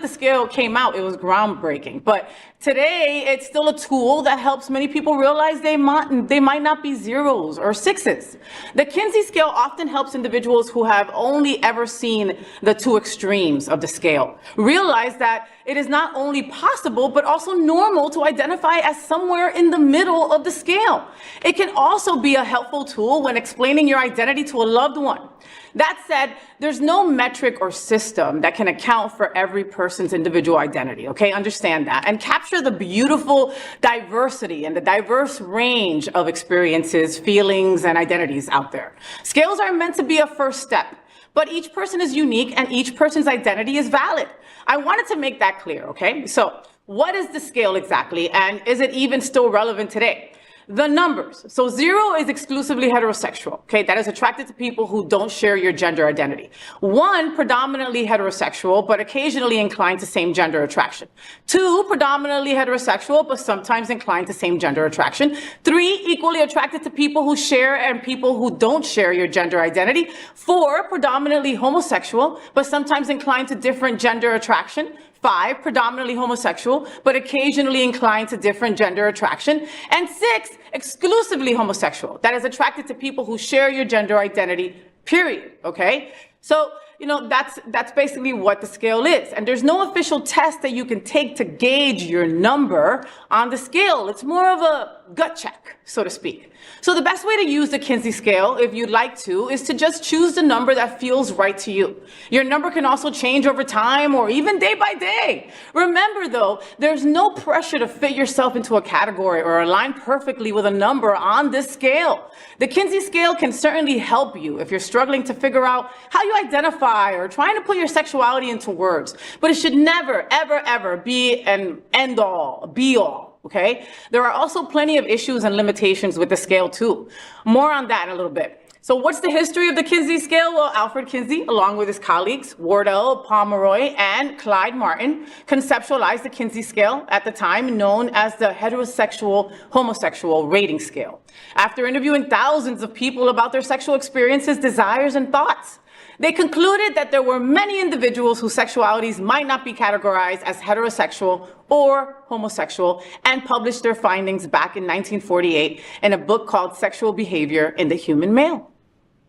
the scale came out, it was groundbreaking. But today, it's still a tool that helps many people realize they might not be 0s or 6s. The Kinsey scale often helps individuals who have only ever seen the two extremes of the scale realize that it is not only possible, but also normal to identify as somewhere in the middle of the scale. It can also be a helpful tool when explaining your identity to a loved one. That said, there's no metric or system that can account for every person's individual identity, okay? Understand that. And capture the beautiful diversity and the diverse range of experiences, feelings, and identities out there. Scales are meant to be a first step, but each person is unique and each person's identity is valid. I wanted to make that clear, okay? So what is the scale exactly, and is it even still relevant today? The numbers. So 0 is exclusively heterosexual, okay? That is attracted to people who don't share your gender identity. 1, predominantly heterosexual, but occasionally inclined to same gender attraction. 2, predominantly heterosexual, but sometimes inclined to same gender attraction. 3, equally attracted to people who share and people who don't share your gender identity. 4, predominantly homosexual, but sometimes inclined to different gender attraction. 5, predominantly homosexual, but occasionally inclined to different gender attraction. And 6, exclusively homosexual, that is attracted to people who share your gender identity, period, okay? So, that's basically what the scale is. And there's no official test that you can take to gauge your number on the scale. It's more of a gut check, so to speak. So the best way to use the Kinsey scale, if you'd like to, is to just choose the number that feels right to you. Your number can also change over time or even day by day. Remember though, there's no pressure to fit yourself into a category or align perfectly with a number on this scale. The Kinsey scale can certainly help you if you're struggling to figure out how you identify or trying to put your sexuality into words. But it should never, ever, ever be an end all, be all. Okay? There are also plenty of issues and limitations with the scale too. More on that in a little bit. So what's the history of the Kinsey scale? Well, Alfred Kinsey, along with his colleagues, Wardell Pomeroy and Clyde Martin, conceptualized the Kinsey scale, at the time known as the heterosexual-homosexual rating scale, after interviewing thousands of people about their sexual experiences, desires, and thoughts. They concluded that there were many individuals whose sexualities might not be categorized as heterosexual or homosexual, and published their findings back in 1948 in a book called Sexual Behavior in the Human Male.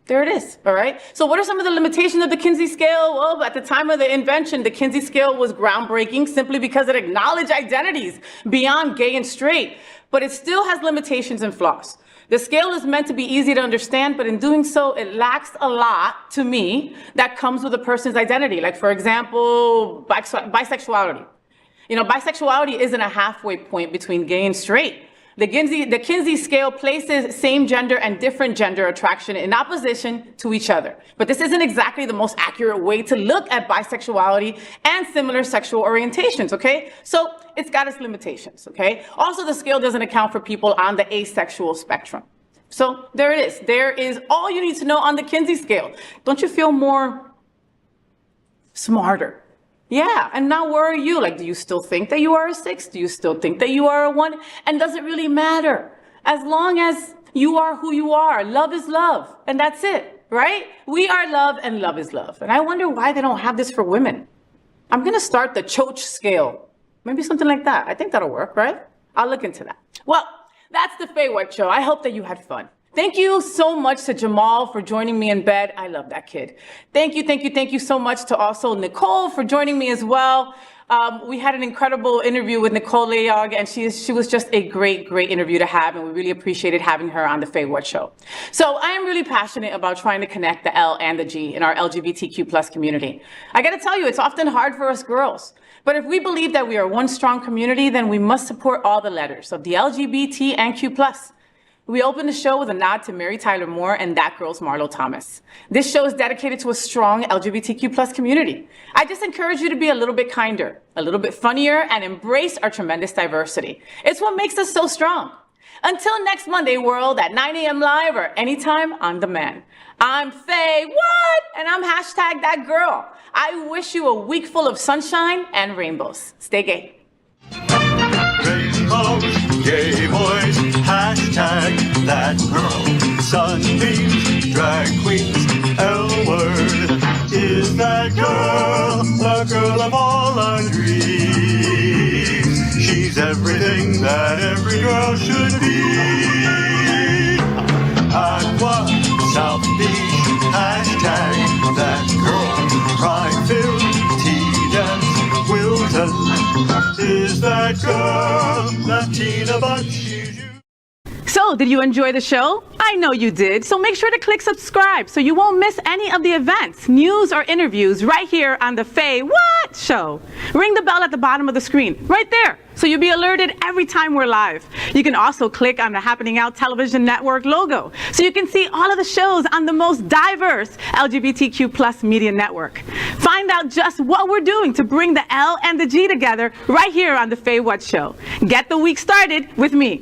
There it is, all right? So what are some of the limitations of the Kinsey scale? Well, at the time of the invention, the Kinsey scale was groundbreaking simply because it acknowledged identities beyond gay and straight, but it still has limitations and flaws. The scale is meant to be easy to understand, but in doing so, it lacks a lot, to me, that comes with a person's identity. Like, for example, bisexuality. Bisexuality isn't a halfway point between gay and straight. The Kinsey scale places same gender and different gender attraction in opposition to each other. But this isn't exactly the most accurate way to look at bisexuality and similar sexual orientations, okay? So it's got its limitations, okay? Also, the scale doesn't account for people on the asexual spectrum. So there it is. There is all you need to know on the Kinsey scale. Don't you feel more smarter? Yeah, and now where are you? Like, do you still think that you are a 6? Do you still think that you are a 1? And does it really matter? As long as you are who you are, love is love, and that's it, right? We are love and love is love. And I wonder why they don't have this for women. I'm gonna start the Choach scale. Maybe something like that. I think that'll work, right? I'll look into that. Well, that's the FayWhat show. I hope that you had fun. Thank you so much to Jamal for joining me in bed. I love that kid. Thank you so much to also Nicole for joining me as well. We had an incredible interview with Nicole Layog, and she was just a great interview to have, and we really appreciated having her on the FayWhat show. So I am really passionate about trying to connect the L and the G in our LGBTQ+ community. I gotta tell you, it's often hard for us girls. But if we believe that we are one strong community, then we must support all the letters of the LGBT and Q+. We opened the show with a nod to Mary Tyler Moore and That Girl's Marlo Thomas. This show is dedicated to a strong LGBTQ+ community. I just encourage you to be a little bit kinder, a little bit funnier, and embrace our tremendous diversity. It's what makes us so strong. Until next Monday, world, at 9 a.m. live or anytime on demand. I'm FayWhat, and I'm #ThatGirl. I wish you a week full of sunshine and rainbows. Stay gay. Rainbows, gay boys, #ThatGirl. Sunbeams, drag queens, L-word. Is that girl, the girl of all our dreams? She's everything that every girl should be. Aqua, South Beach, #ThatGirl. Pride-filled, tea-dance, Wilton. Is that girl, Latina, but she's you. So, did you enjoy the show? I know you did. So make sure to click subscribe so you won't miss any of the events, news, or interviews right here on the FayWhat show. Ring the bell at the bottom of the screen, right there, so you'll be alerted every time we're live. You can also click on the Happening Out Television Network logo so you can see all of the shows on the most diverse LGBTQ+ media network. Find out just what we're doing to bring the L and the G together right here on the FayWhat show. Get the week started with me.